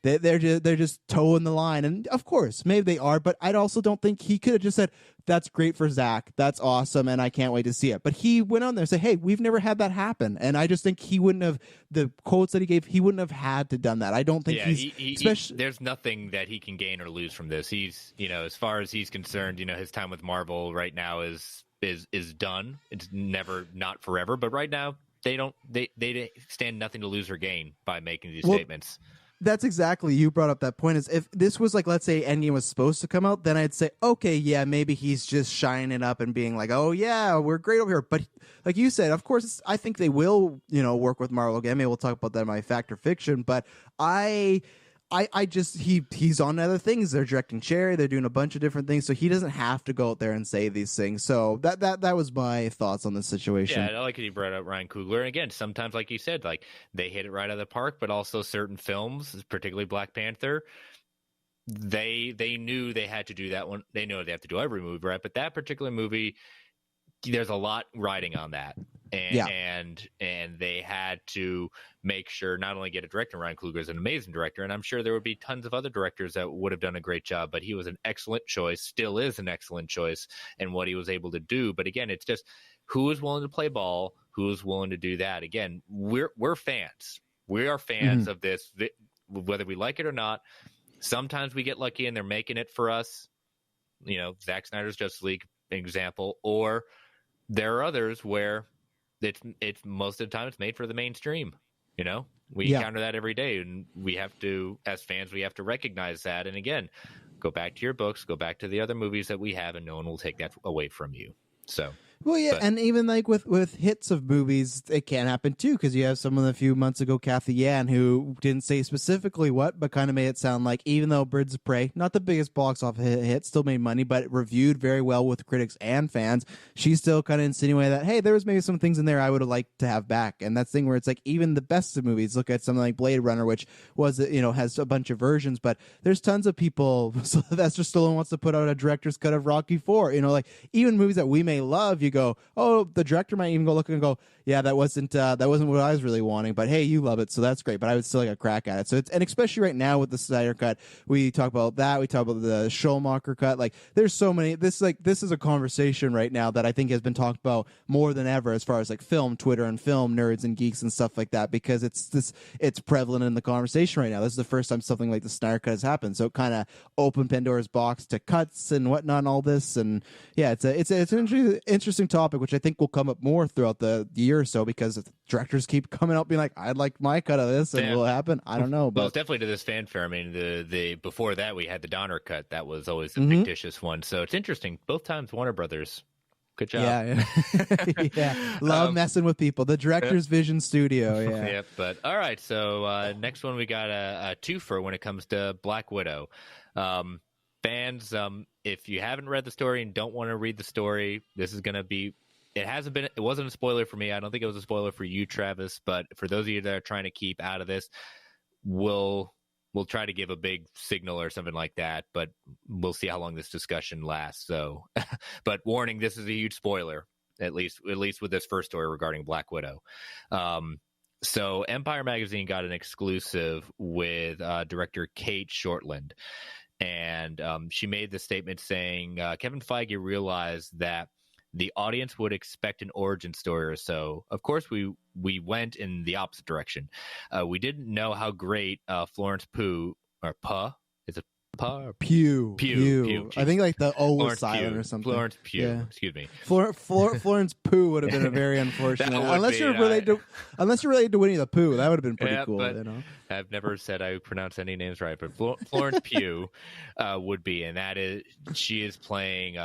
they're just towing the line. And of course, maybe they are, but I also don't think he could have just said, that's great for Zach, that's awesome, and I can't wait to see it. But he went on there and said, hey, we've never had that happen. And I just think he wouldn't have, the quotes that he gave, he wouldn't have had to done that. I don't think there's nothing that he can gain or lose from this. He's, as far as he's concerned, his time with Marvel right now is done. It's never, not forever, but right now they stand nothing to lose or gain by making these statements. That's exactly, you brought up that point, is if this was like, let's say Endgame was supposed to come out, then I'd say, okay, yeah, maybe he's just shining up and being like, oh yeah, we're great over here. But like you said, of course, I think they will, work with Marvel again. Maybe we'll talk about that in my Fact or Fiction, but I just, he's on other things. They're directing Cherry. They're doing a bunch of different things. So he doesn't have to go out there and say these things. So that was my thoughts on this situation. Yeah, I like it. You brought up Ryan Coogler. And again, sometimes, like you said, like they hit it right out of the park, but also certain films, particularly Black Panther, they knew they had to do that one. They know they have to do every movie, right? But that particular movie, there's a lot riding on that. And they had to make sure not only get a director. Ryan Coogler is an amazing director, and I'm sure there would be tons of other directors that would have done a great job, but he was an excellent choice, still is an excellent choice in what he was able to do. But again, it's just who is willing to play ball, who is willing to do that. Again, we're fans. We are fans of this, whether we like it or not. Sometimes we get lucky and they're making it for us. Zack Snyder's Justice League example, or there are others where it's most of the time it's made for the mainstream. We encounter that every day, and we have to, as fans, we have to recognize that. And again, go back to your books, go back to the other movies that we have, and no one will take that away from you. So. Well, yeah, and even like with hits of movies, it can happen too, because you have someone a few months ago, Kathy Yan, who didn't say specifically what, but kind of made it sound like, even though Birds of Prey, not the biggest box office hit, still made money, but it reviewed very well with critics and fans, she still kind of insinuated that, hey, there was maybe some things in there I would have liked to have back. And that's the thing where it's like, even the best of movies, look at something like Blade Runner, which was, has a bunch of versions, but there's tons of people, Sylvester Stallone wants to put out a director's cut of Rocky 4, like even movies that we may love, you go, oh, the director might even go look and go, yeah, that wasn't what I was really wanting, but hey, you love it, so that's great. But I would still like a crack at it. So and especially right now with the Snyder Cut, we talk about that. We talk about the Schumacher cut. Like, there's so many. This is a conversation right now that I think has been talked about more than ever, as far as like film Twitter and film nerds and geeks and stuff like that, because it's prevalent in the conversation right now. This is the first time something like the Snyder Cut has happened. So it kind of opened Pandora's box to cuts and whatnot and all this. And yeah, it's an interesting topic, which I think will come up more throughout the year or so, because directors keep coming out being like, I'd like my cut of this, and will it happen? I don't know. But well, it's definitely to this fanfare. I mean, the before that we had the Donner cut. That was always the fictitious one. So it's interesting. Both times Warner Brothers. Good job. Yeah. Love messing with people. The director's vision studio. Yeah. Yep. But all right. So next one, we got a twofer when it comes to Black Widow. Fans, if you haven't read the story and don't want to read the story, this is going to be. It wasn't a spoiler for me. I don't think it was a spoiler for you, Travis. But for those of you that are trying to keep out of this, we'll try to give a big signal or something like that. But we'll see how long this discussion lasts. So, but warning, this is a huge spoiler. At least with this first story regarding Black Widow. So Empire Magazine got an exclusive with director Kate Shortland. And she made the statement saying Kevin Feige realized that the audience would expect an origin story or so. Of course, we went in the opposite direction. We didn't know how great Florence Pugh, or Puh, is it Puh? Or Pew. I think like the O was Florence silent Pugh. or something. Florence Pugh, yeah. Excuse me. Florence Pugh would have been a very unfortunate. Unless you're related to Winnie the Pooh, that would have been pretty cool. But I've never said I pronounce any names right, but Florence Pugh would be, and that is she is playing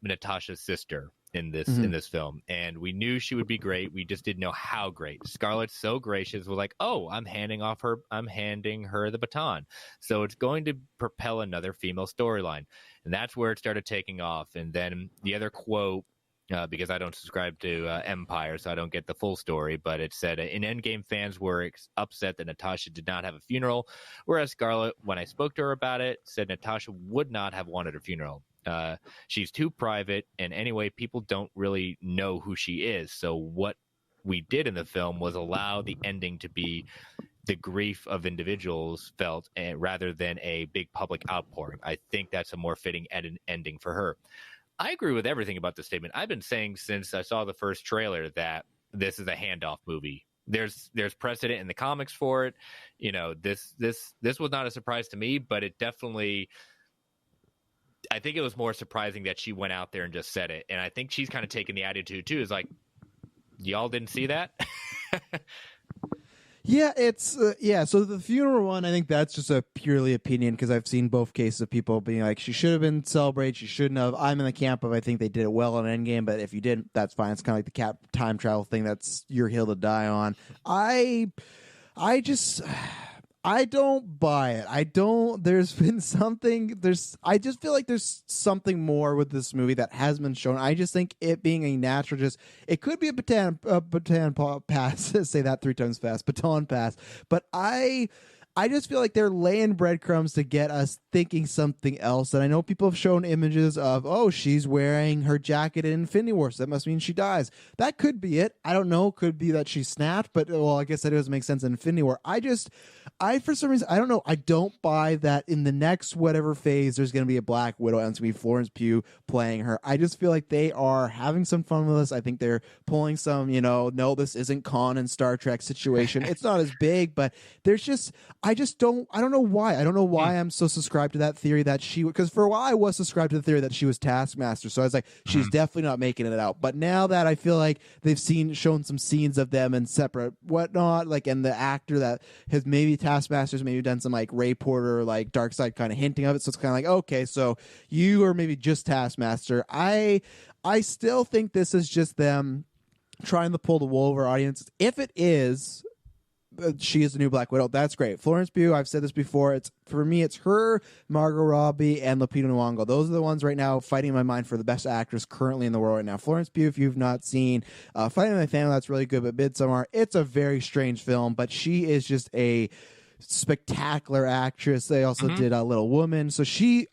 Natasha's sister in this film, and we knew she would be great. We just didn't know how great. Scarlett's so gracious. We're like, oh, I'm handing her the baton, so it's going to propel another female storyline, and that's where it started taking off. And then the other quote, because I don't subscribe to Empire, so I don't get the full story, but it said, in Endgame, fans were upset that Natasha did not have a funeral, whereas Scarlett, when I spoke to her about it, said Natasha would not have wanted a funeral. She's too private, and anyway, people don't really know who she is. So what we did in the film was allow the ending to be the grief of individuals felt, rather than a big public outpouring. I think that's a more fitting ending for her. I agree with everything about this statement. I've been saying since I saw the first trailer that this is a handoff movie. There's precedent in the comics for it. This was not a surprise to me, but it definitely, I think it was more surprising that she went out there and just said it. And I think she's kind of taking the attitude too, is like, y'all didn't see that? Yeah, it's so the funeral one, I think that's just a purely opinion, because I've seen both cases of people being like, she should have been celebrated, she shouldn't have. I'm in the camp of, I think they did it well on Endgame, but if you didn't, that's fine. It's kind of like the Cap time travel thing. That's your hill to die on. I don't buy it. I just feel like there's something more with this movie that has been shown. I just think it being a natural, it could be a baton pass, say that 3 times fast, baton pass. But I just feel like they're laying breadcrumbs to get us thinking something else. And I know people have shown images of, oh, she's wearing her jacket in Infinity War, so that must mean she dies. That could be it. I don't know. Could be that she snapped, but well, I guess that doesn't make sense in Infinity War. For some reason, I don't know. I don't buy that in the next whatever phase there's going to be a Black Widow and it's going to be Florence Pugh playing her. I just feel like they are having some fun with this. I think they're pulling some, no, this isn't Khan and Star Trek situation. It's not as big, but there's I don't know why. I don't know why I'm so subscribed to that theory that because for a while I was subscribed to the theory that she was Taskmaster. So I was like, she's definitely not making it out. But now that I feel like they've shown some scenes of them in separate whatnot, like, and the actor that has maybe Taskmaster's maybe done some like Ray Porter, like Dark Side kind of hinting of it. So it's kind of like, okay, so you are maybe just Taskmaster. I still think this is just them trying to pull the wool over audience. If it is, she is the new Black Widow, that's great. Florence Pugh, I've said this before, for me it's her, Margot Robbie, and Lupita Nyong'o. Those are the ones right now fighting in my mind for the best actress currently in the world right now. Florence Pugh, if you've not seen Fighting With My Family, that's really good, but Midsommar, it's a very strange film, but she is just a spectacular actress. They also did Little Woman, so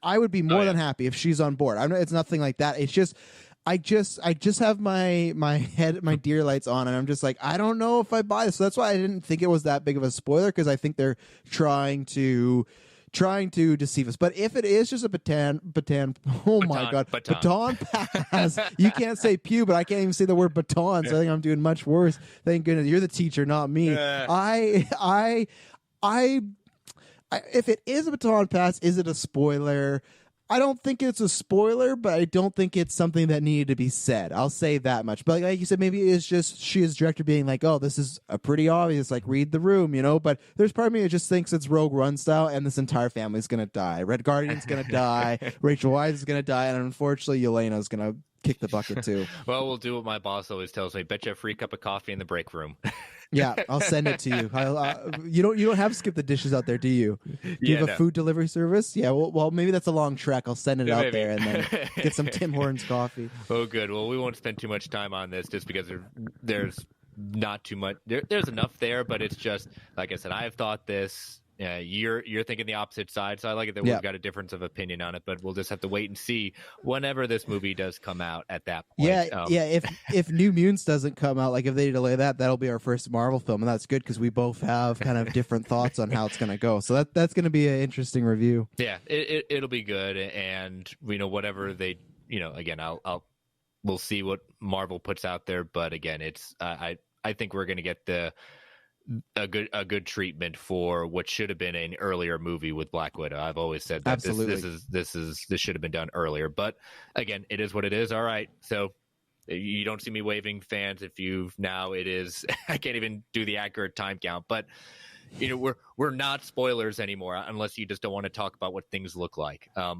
I would be more than happy if she's on board. It's nothing like that. It's just I just have my deer lights on, and I'm just like, I don't know if I buy this. So that's why I didn't think it was that big of a spoiler, because I think they're trying to deceive us. But if it is just a baton, my god, baton pass. You can't say pew, but I can't even say the word baton. So I think I'm doing much worse. Thank goodness you're the teacher, not me. If it is a baton pass, is it a spoiler? I don't think it's a spoiler, but I don't think it's something that needed to be said. I'll say that much. But like you said, maybe it's just she as director being like, oh, this is a pretty obvious, like, read the room, But there's part of me that just thinks it's Rogue One style, and this entire family is going to die. Red Guardian's going to die. Rachel Weisz is going to die. And unfortunately, Yelena's going to kick the bucket too. Well, we'll do what my boss always tells me. Bet you a free cup of coffee in the break room. Yeah, I'll send it to you. You don't have to skip the dishes out there, do you? Do you have a food delivery service? Yeah, well, maybe that's a long trek. I'll send it out there and then get some Tim Hortons coffee. Oh, good. Well, we won't spend too much time on this just because there's not too much. There's enough there, but it's just, like I said, I have thought this. You're thinking the opposite side, so I like it that we've got a difference of opinion on it, but we'll just have to wait and see whenever this movie does come out at that point. If New Mutants doesn't come out, like if they delay that, that'll be our first Marvel film, and that's good because we both have kind of different thoughts on how it's going to go. So that's going to be an interesting review. Yeah, it'll be good, and whatever they, again, we'll see what Marvel puts out there, but again, it's I think we're going to get a good treatment for what should have been an earlier movie with Black Widow. I've always said that Absolutely. this should have been done earlier, but again, it is what it is. All right, so you don't see me waving, fans. If it is, I can't even do the accurate time count, but we're not spoilers anymore unless you just don't want to talk about what things look like. So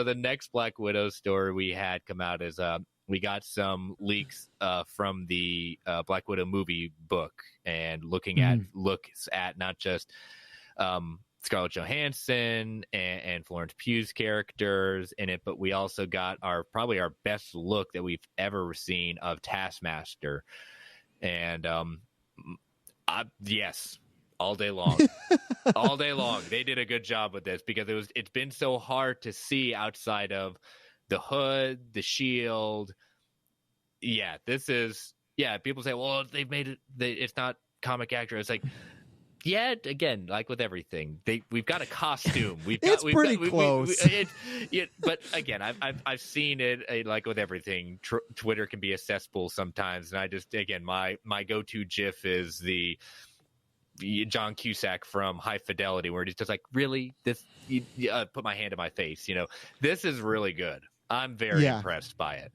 the next Black Widow story we had come out is we got some leaks from the Black Widow movie book, and looks at not just Scarlett Johansson and Florence Pugh's characters in it, but we also got probably our best look that we've ever seen of Taskmaster. And yes, all day long. All day long. They did a good job with this, because it's been so hard to see outside of the hood, the shield. Yeah, people say, well, they've made it, it's not comic actor. It's like, yeah, again, like with everything, we've got a costume. It's pretty close. But again, I've seen it, like with everything. Twitter can be a cesspool sometimes, and I just, again, my go-to GIF is the John Cusack from High Fidelity, where he's just like, really, this? Put my hand in my face. This is really good. I'm very impressed by it.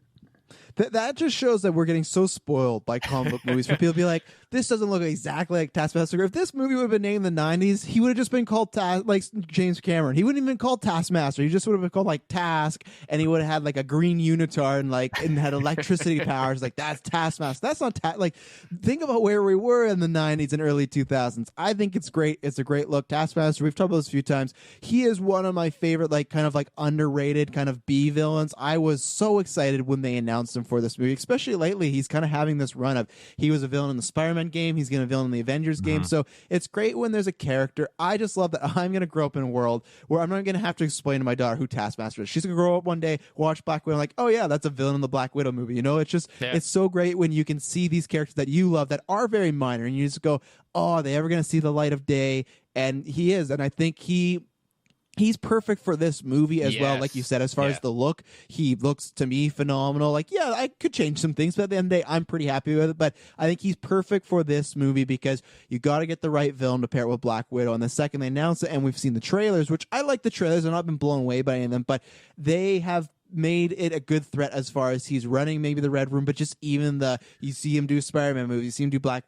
That just shows that we're getting so spoiled by comic book movies. For people to be like, this doesn't look exactly like Taskmaster. If this movie would have been named in the 90s, he would have just been called like James Cameron. He wouldn't even been called Taskmaster. He just would have been called like Task, and he would have had like a green unitard and had electricity powers. Like, that's Taskmaster. That's not like, think about where we were in the 90s and early 2000s. I think it's great. It's a great look. Taskmaster, we've talked about this a few times. He is one of my favorite, like, kind of like underrated kind of B villains. I was so excited when they announced him for this movie, especially lately. He's kind of having this run of, he was a villain in the Spider-Man game, he's going to villain in the Avengers game. So it's great when there's a character. I just love that I'm going to grow up in a world where I'm not going to have to explain to my daughter who Taskmaster is. She's going to grow up one day, watch Black Widow, like, oh yeah, that's a villain in the Black Widow movie. It's just, it's so great when you can see these characters that you love that are very minor, and you just go, oh, are they ever going to see the light of day? And he is, and I think he's perfect for this movie as well. Like you said, as far as the look, he looks to me phenomenal. Like, yeah, I could change some things, but at the end of the day, I'm pretty happy with it. But I think he's perfect for this movie, because you got to get the right villain to pair it with Black Widow. And the second they announce it, and we've seen the trailers, which I like the trailers, I've not been blown away by any of them, but they have made it a good threat as far as he's running maybe the Red Room, but just even you see him do Spider-Man movies, you see him do Black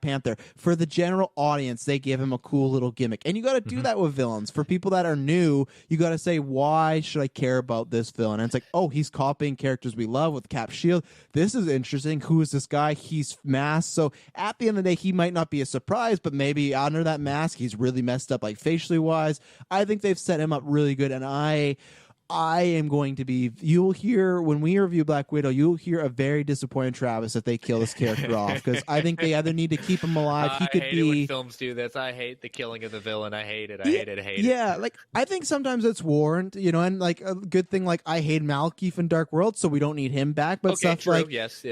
Panther. For the general audience, they give him a cool little gimmick, and you got to do that with villains. For people that are new, you got to say, why should I care about this villain? And it's like, oh, he's copying characters we love with Cap Shield. This is interesting. Who is this guy? He's masked, so at the end of the day, he might not be a surprise, but maybe under that mask, he's really messed up, like facially wise. I think they've set him up really good, and I am going to be, you'll hear, when we review Black Widow, you'll hear a very disappointed Travis if they kill this character off, because I think they either need to keep him alive. He could be. When films do this. I hate the killing of the villain. I hate it. I hate it. Yeah, like, I think sometimes it's warranted, and like a good thing, like, I hate Malekith in Dark World, so we don't need him back. But stuff true. Like, yes,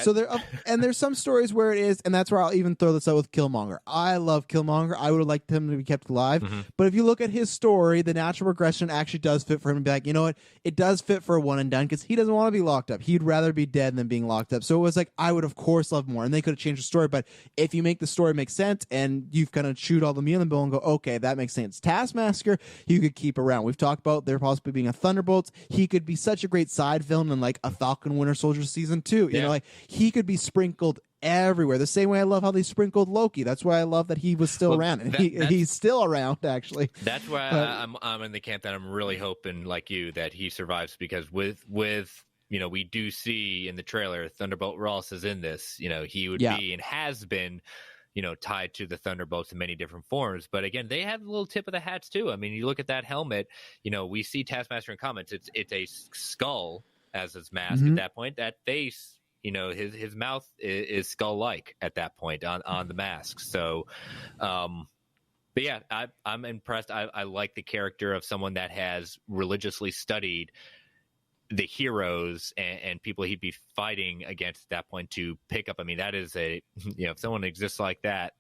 So there, and there's some stories where it is, and that's where I'll even throw this out with Killmonger. I love Killmonger. I would have liked him to be kept alive, but if you look at his story, the natural progression actually does fit for him to be like, you know what? It does fit for a one and done, because he doesn't want to be locked up. He'd rather be dead than being locked up. So it was like, I would of course love more, and they could have changed the story. But if you make the story make sense, and you've kind of chewed all the meal in the bowl and go, okay, that makes sense. Taskmaster, you could keep around. We've talked about there possibly being a Thunderbolts. He could be such a great side villain in like a Falcon Winter Soldier season 2. You know, like, he could be sprinkled everywhere. The same way I love how they sprinkled Loki. That's why I love that he was still around, and he's still around, actually. That's why I'm in the camp that I'm really hoping, like you, that he survives, because with we do see in the trailer Thunderbolt Ross is in this. He would be and has been tied to the Thunderbolts in many different forms. But again, they have a little tip of the hats too. I mean, you look at that helmet, we see Taskmaster in comics. It's a skull as his mask at that point. That face, his mouth is skull-like at that point on the mask. So, but yeah, I'm impressed. I like the character of someone that has religiously studied the heroes and people he'd be fighting against at that point to pick up. I mean, that is if someone exists like that,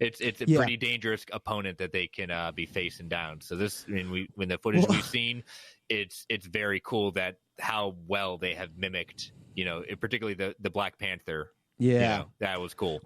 it's a pretty dangerous opponent that they can be facing down. So this, when the footage we've seen, it's very cool that how well they have mimicked, particularly the Black Panther. Yeah, that was cool.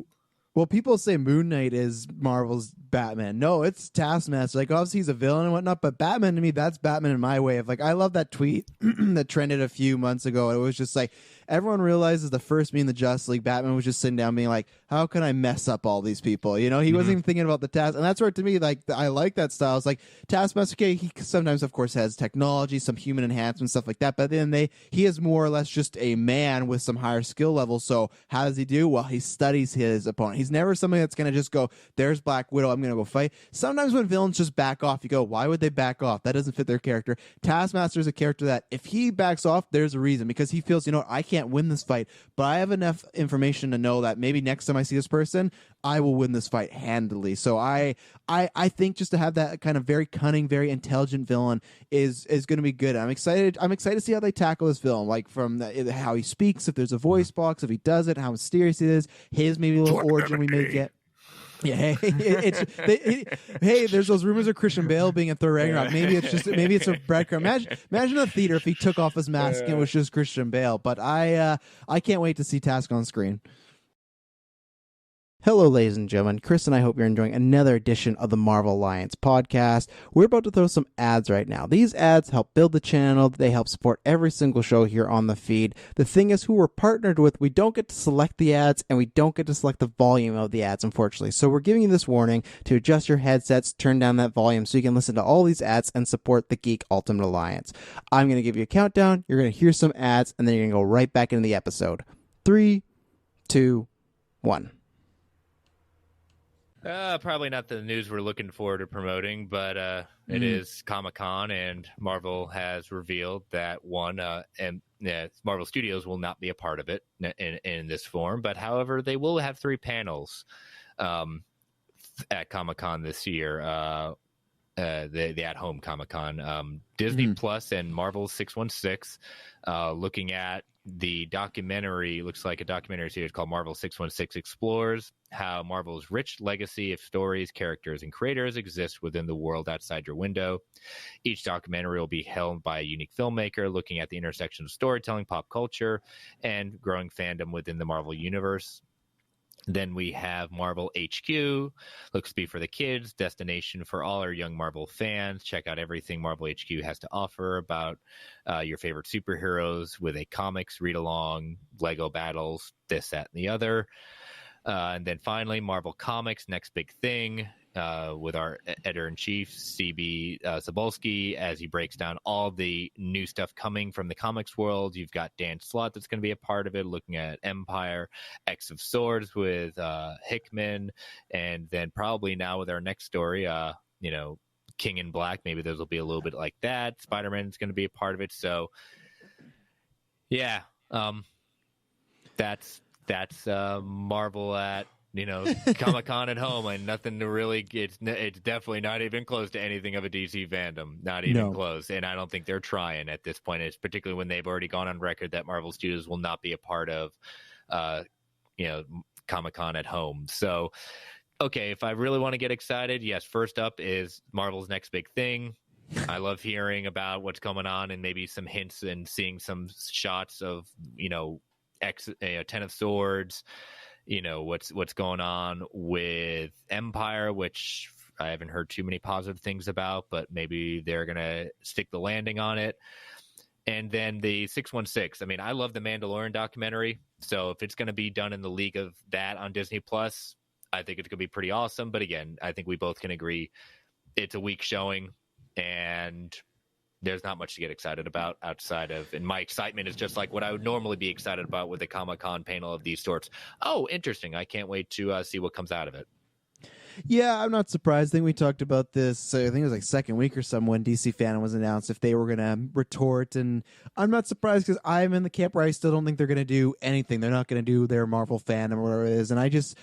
Well, people say Moon Knight is Marvel's Batman. No, it's Taskmaster. Like, obviously he's a villain and whatnot, but Batman to me, that's Batman in my way of like, I love that tweet that trended a few months ago. It was just like, everyone realizes the first being the Justice League, Batman was just sitting down being like, how can I mess up all these people? You know, he wasn't even thinking about the task. And that's where, to me, like, I like that style. It's like Taskmaster, okay, he sometimes, of course, has technology, some human enhancement, stuff like that. But then he is more or less just a man with some higher skill levels. So how does he do? Well, he studies his opponent. He's never somebody that's going to just go, there's Black Widow, I'm going to go fight. Sometimes when villains just back off, you go, why would they back off? That doesn't fit their character. Taskmaster is a character that if he backs off, there's a reason, because he feels, you know, I can't win this fight, but I have enough information to know that maybe next time I see this person, I will win this fight handily. So I think just to have that kind of very cunning, very intelligent villain is going to be good. I'm excited to see how they tackle this villain, like from how he speaks, if there's a voice box, if he does it, how mysterious it is, his maybe little origin we may get. Yeah, hey, there's those rumors of Christian Bale being in Thor Ragnarok. Maybe it's a breadcrumb. Imagine a theater if he took off his mask and it was just Christian Bale. But I can't wait to see Task on screen. Hello, ladies and gentlemen. Chris and I hope you're enjoying another edition of the Marvel Alliance podcast. We're about to throw some ads right now. These ads help build the channel. They help support every single show here on the feed. The thing is, who we're partnered with, we don't get to select the ads, and we don't get to select the volume of the ads, unfortunately. So we're giving you this warning to adjust your headsets, turn down that volume so you can listen to all these ads and support the Geek Ultimate Alliance. I'm going to give you a countdown. You're going to hear some ads, and then you're going to go right back into the episode. 3, 2, 1. Probably not the news we're looking forward to promoting, but it is Comic-Con, and Marvel has revealed that Marvel Studios will not be a part of it in this form. But however, they will have 3 panels at Comic-Con this year. The at-home Comic-Con, Disney Plus and Marvel 616, looking at the documentary. Looks like a documentary series called Marvel 616 explores how Marvel's rich legacy of stories, characters, and creators exist within the world outside your window. Each documentary will be held by a unique filmmaker looking at the intersection of storytelling, pop culture, and growing fandom within the Marvel universe. Then we have Marvel HQ, looks to be for the kids, destination for all our young Marvel fans. Check out everything Marvel HQ has to offer about your favorite superheroes with a comics read-along, Lego battles, this, that, and the other. And then finally, Marvel Comics, next big thing, with our editor-in-chief, CB Cebulski, as he breaks down all the new stuff coming from the comics world. You've got Dan Slott that's going to be a part of it, looking at Empire, X of Swords with Hickman, and then probably now with our next story, King in Black. Maybe there'll be a little bit like that. Spider-Man's going to be a part of it. So, yeah, that's Marvel at Comic-Con at home, and nothing to really. It's definitely not even close to anything of a DC fandom. Not even close, and I don't think they're trying at this point. It's particularly when they've already gone on record that Marvel Studios will not be a part of, Comic-Con at home. So, okay, if I really want to get excited, yes. First up is Marvel's next big thing. I love hearing about what's going on and maybe some hints and seeing some shots of Ten of Swords. What's going on with Empire, which I haven't heard too many positive things about, but maybe they're gonna stick the landing on it. And then the 616. I mean, I love the Mandalorian documentary, so if it's gonna be done in the league of that on Disney Plus, I think it's gonna be pretty awesome. But again, I think we both can agree it's a weak showing, and there's not much to get excited about outside of, and my excitement is just like what I would normally be excited about with a Comic-Con panel of these sorts. Oh, interesting. I can't wait to see what comes out of it. Yeah, I'm not surprised. I think we talked about this, I think it was like second week or something when DC Fandom was announced if they were going to retort. And I'm not surprised because I'm in the camp where I still don't think they're going to do anything. They're not going to do their Marvel fandom or whatever it is. And I just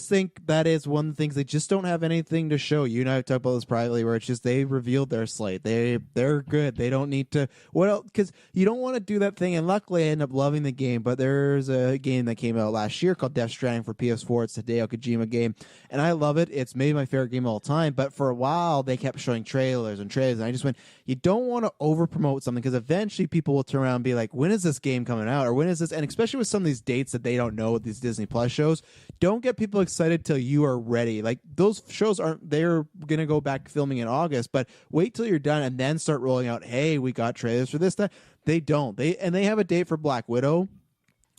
think that is one of the things. They just don't have anything to show. You and I have talked about this privately where it's just they revealed their slate. They're good. They don't need to. What else? Because you don't want to do that thing. And luckily I end up loving the game. But there's a game that came out last year called Death Stranding for PS4. It's a Hideo Kojima game. And I love it. It's maybe my favorite game of all time. But for a while they kept showing trailers. And I just went, you don't want to over promote something because eventually people will turn around and be like, when is this game coming out? Or when is this? And especially with some of these dates that they don't know with these Disney Plus shows, don't get people people excited till you are ready. Like those shows they're going to go back filming in August, but wait till you're done and then start rolling out, hey, we got trailers for this, that. They don't. They have a date for Black Widow.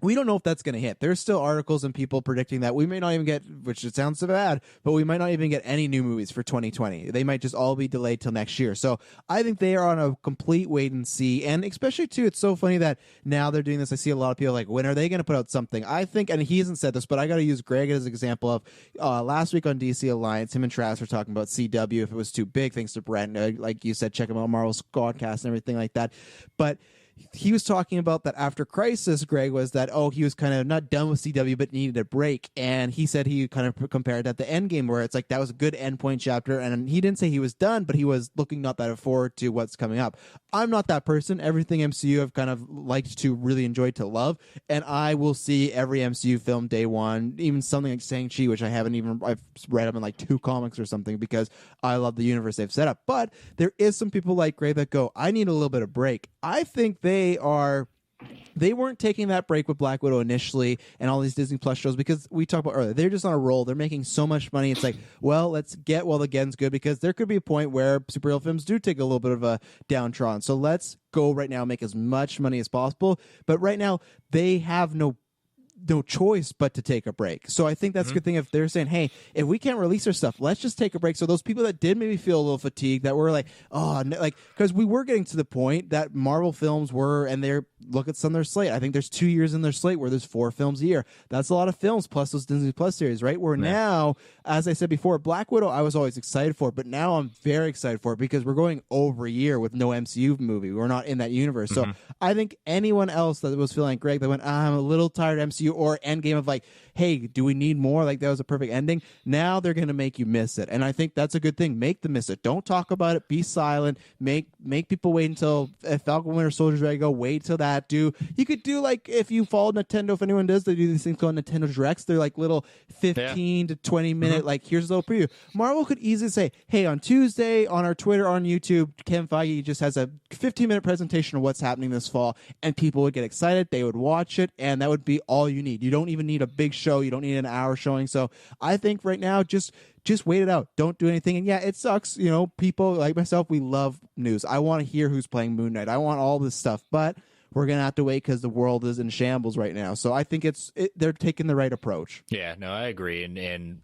We don't know if that's going to hit. There's still articles and people predicting that we may not even get, which it sounds so bad, but we might not even get any new movies for 2020. They might just all be delayed till next year. So I think they are on a complete wait and see. And especially too, it's so funny that now they're doing this. I see a lot of people like, when are they going to put out something? I think, and he hasn't said this, but I got to use Greg as an example of last week on DC Alliance, him and Travis were talking about CW if it was too big, thanks to Brent. Like you said, check him out, Marvel Squadcast and everything like that. But he was talking about that after Crisis, Greg, was that, he was kind of not done with CW, but needed a break. And he said he kind of compared that to Endgame, where it's like that was a good endpoint chapter. And he didn't say he was done, but he was looking not that forward to what's coming up. I'm not that person. Everything MCU I've kind of liked to really enjoy to love. And I will see every MCU film day one, even something like Shang-Chi, which I've read them in like 2 comics or something because I love the universe they've set up. But there is some people like Greg that go, I need a little bit of break. I think they weren't taking that break with Black Widow initially and all these Disney Plus shows because we talked about earlier, they're just on a roll. They're making so much money. It's like, well, let's get while the getting's good, because there could be a point where superhero films do take a little bit of a downtrodden. So let's go right now, make as much money as possible. But right now they have no choice but to take a break. So I think that's a good thing if they're saying, hey, if we can't release our stuff, let's just take a break. So those people that did maybe feel a little fatigued, that were like, because we were getting to the point that Marvel films were, and look at some of their slate. I think there's 2 years in their slate where there's 4 films a year. That's a lot of films plus those Disney Plus series, right? Where now, as I said before, Black Widow I was always excited for, but now I'm very excited for it because we're going over a year with no MCU movie. We're not in that universe. So I think anyone else that was feeling like Greg that went, I'm a little tired of MCU, or Endgame of like, hey, do we need more? Like that was a perfect ending. Now they're going to make you miss it. And I think that's a good thing. Make them miss it. Don't talk about it. Be silent. Make people wait until Falcon Winter Soldier's ready to go. Wait till that. You could do like, if you follow Nintendo, if anyone does, they do these things called Nintendo Directs. They're like little 15 to 20 minute, like here's a little preview. Marvel could easily say, hey, on Tuesday on our Twitter, on YouTube, Kevin Feige just has a 15-minute presentation of what's happening this fall, and people would get excited. They would watch it, and that would be all you need. You don't even need a big show. You don't need an hour showing. So I think right now, just wait it out. Don't do anything. And yeah, it sucks. People like myself, we love news. I want to hear who's playing Moon Knight. I want all this stuff, but we're going to have to wait because the world is in shambles right now. So I think they're taking the right approach. Yeah, no, I agree. And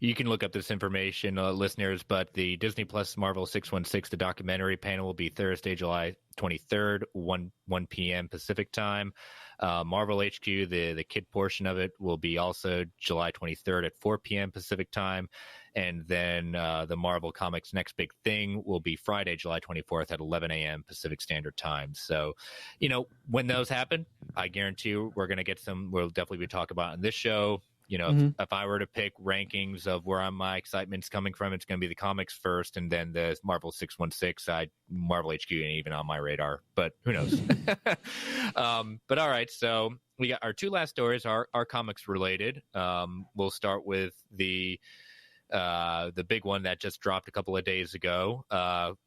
you can look up this information, listeners, but the Disney Plus Marvel 616, the documentary panel, will be Thursday, July 23rd, 1 p.m. Pacific time. Marvel HQ, the kid portion of it, will be also July 23rd at 4 p.m. Pacific time. And then the Marvel Comics Next Big Thing will be Friday, July 24th at 11 a.m. Pacific Standard Time. So, when those happen, I guarantee you we're going to get some, we'll definitely be talking about in this show. If I were to pick rankings of where my excitement's coming from, it's going to be the comics first, and then the Marvel 616. Marvel HQ ain't even on my radar, but who knows? But all right, so we got our 2 last stories are comics related. We'll start with the big one that just dropped a couple of days ago.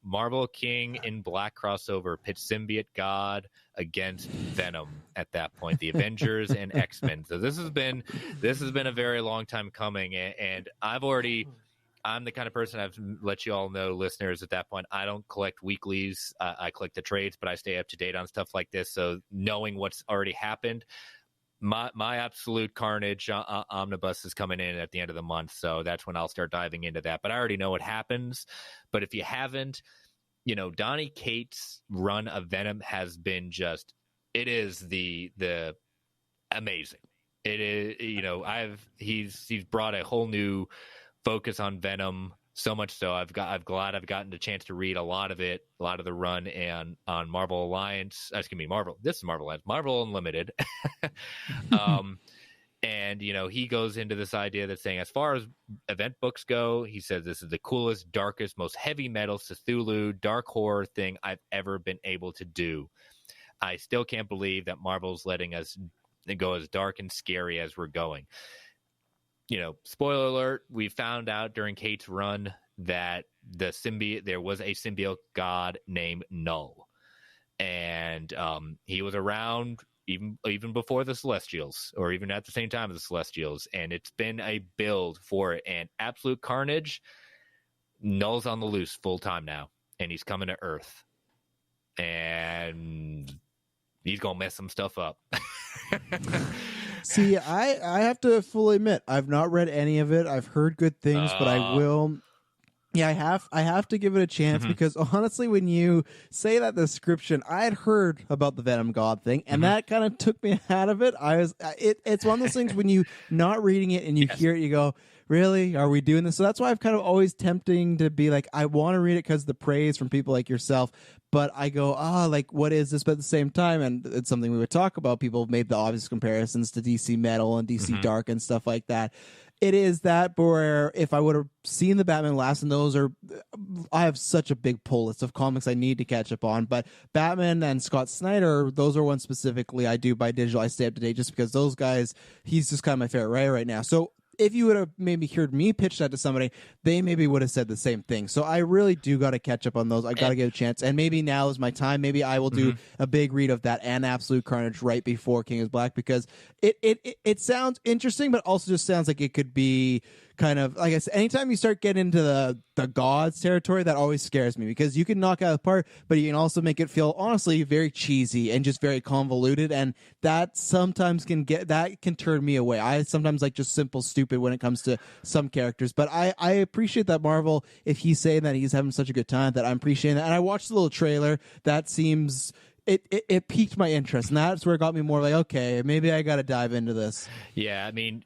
Marvel King in Black crossover pits symbiote god against Venom at that point, the Avengers and X-Men. So this has been a very long time coming, and I'm the kind of person, I've let you all know, listeners, at that point, I don't collect weeklies. I collect the trades, but I stay up to date on stuff like this. So knowing what's already happened, my absolute carnage omnibus is coming in at the end of the month, so that's when I'll start diving into that. But I already know what happens. But if you haven't, Donny Cates' run of Venom has been it is the amazing. It is, he's brought a whole new focus on Venom. So much so, I'm glad I've gotten a chance to read a lot of the run and on Marvel Alliance. This is Marvel Alliance, Marvel Unlimited. And he goes into this idea that's saying, as far as event books go, he says this is the coolest, darkest, most heavy metal Cthulhu dark horror thing I've ever been able to do. I still can't believe that Marvel's letting us go as dark and scary as we're going. Spoiler alert, we found out during Kate's run that there was a symbiote god named Null. And he was around even before the Celestials, or even at the same time as the Celestials, and it's been a build for it. And Absolute Carnage, Null's on the loose full time now, and he's coming to Earth, and he's gonna mess some stuff up. See, I have to fully admit, I've not read any of it. I've heard good things, but I will. Yeah, I have to give it a chance because honestly, when you say that description, I had heard about the Venom God thing, and that kind of took me out of it. It's one of those things when you not reading it and you hear it, you go, really? Are we doing this? So that's why I've kind of always tempting to be like, I want to read it because the praise from people like yourself. But I go, like, what is this? But at the same time, and it's something we would talk about, people have made the obvious comparisons to DC Metal and DC Dark and stuff like that. It is that where if I would have seen the Batman last, and I have such a big pull list of comics I need to catch up on, but Batman and Scott Snyder, those are ones specifically I do buy digital. I stay up to date just because those guys, he's just kind of my favorite writer right now. So if you would have maybe heard me pitch that to somebody, they maybe would have said the same thing. So I really do got to catch up on those. I got to give a chance. And maybe now is my time. Maybe I will do a big read of that and Absolute Carnage right before King is Black, because it sounds interesting, but also just sounds like it could be kind of, like I said, anytime you start getting into the gods territory, that always scares me, because you can knock out a part, but you can also make it feel honestly very cheesy and just very convoluted, and that sometimes can turn me away. I sometimes like just simple stupid when it comes to some characters, but I appreciate that Marvel, if he's saying that he's having such a good time, that I'm appreciating that. And I watched the little trailer that seems it piqued my interest, and that's where it got me more like, okay, maybe I got to dive into this. Yeah, I mean,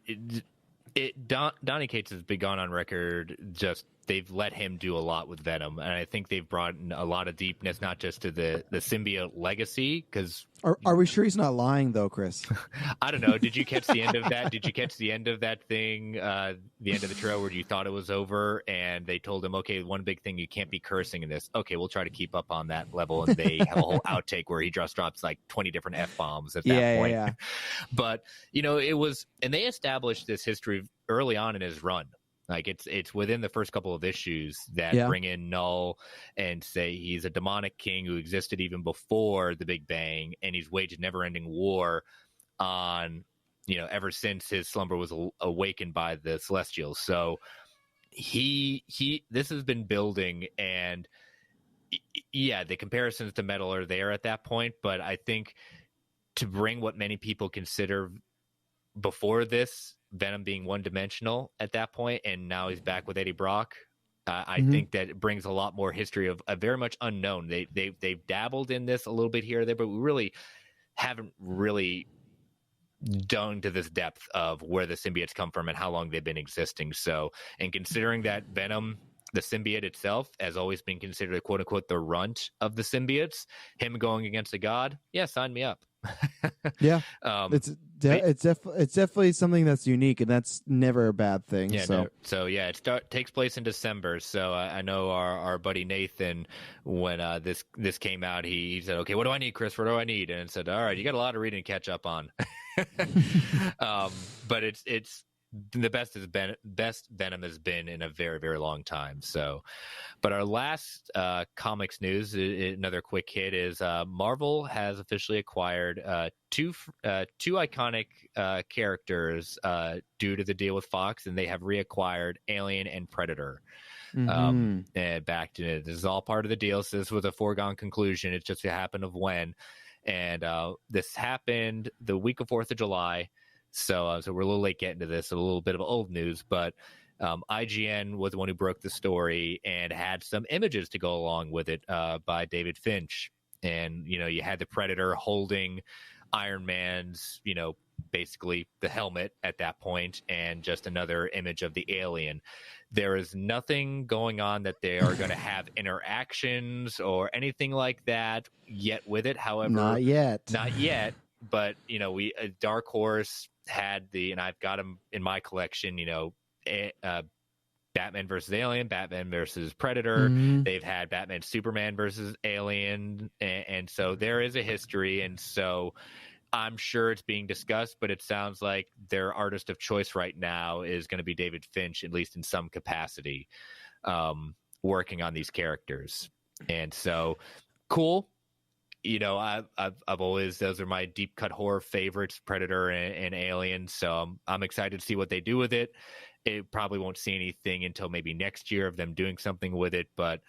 Donny Cates has been gone on record. Just they've let him do a lot with Venom, and I think they've brought in a lot of deepness, not just to the symbiote legacy. Because are we sure he's not lying though, Chris? I don't know. Did you catch the end of that? Did you catch the end of that thing? The end of the trail where you thought it was over, and they told him, "Okay, one big thing, you can't be cursing in this." Okay, we'll try to keep up on that level, and they have a whole outtake where he just drops like 20 different F-bombs at that point. Yeah. But it was, and they established this history early on in his run. Like it's within the first couple of issues that bring in Null and say he's a demonic king who existed even before the Big Bang, and he's waged never-ending war on, ever since his slumber was awakened by the Celestials. So this has been building, and the comparisons to Metal are there at that point, but I think to bring what many people consider before this, Venom being one-dimensional at that point, and now he's back with Eddie Brock, I think that it brings a lot more history of a very much unknown. They've dabbled in this a little bit here or there, but we really haven't really done to this depth of where the symbiotes come from and how long they've been existing. So, and considering that Venom, the symbiote itself, has always been considered, quote unquote, the runt of the symbiotes, him going against a god, sign me up. Yeah, it's definitely something that's unique, and that's never a bad thing. It takes place in December. So I know our buddy Nathan, when this came out, he said, "Okay, what do I need, Chris? What do I need?" And said, "All right, you got a lot of reading to catch up on." But it's the best Venom has been in a very, very long time. So, but our last comics news, another quick hit, is Marvel has officially acquired two iconic characters due to the deal with Fox, and they have reacquired Alien and Predator. And back to it. This is all part of the deal. So this was a foregone conclusion. It just happened of when, and this happened the week of 4th of July. So we're a little late getting to this, a little bit of old news, but IGN was the one who broke the story and had some images to go along with it by David Finch. And, you had the Predator holding Iron Man's, basically the helmet at that point, and just another image of the alien. There is nothing going on that they are going to have interactions or anything like that yet with it. However, not yet. But, Dark Horse had and I've got them in my collection, Batman versus Alien, Batman versus Predator. They've had Batman Superman versus Alien. And so there is a history. And so I'm sure it's being discussed, but it sounds like their artist of choice right now is going to be David Finch, at least in some capacity, working on these characters. And so cool. I've always, those are my deep cut horror favorites, Predator and Alien. So I'm excited to see what they do with it. It probably won't see anything until maybe next year of them doing something with it. But,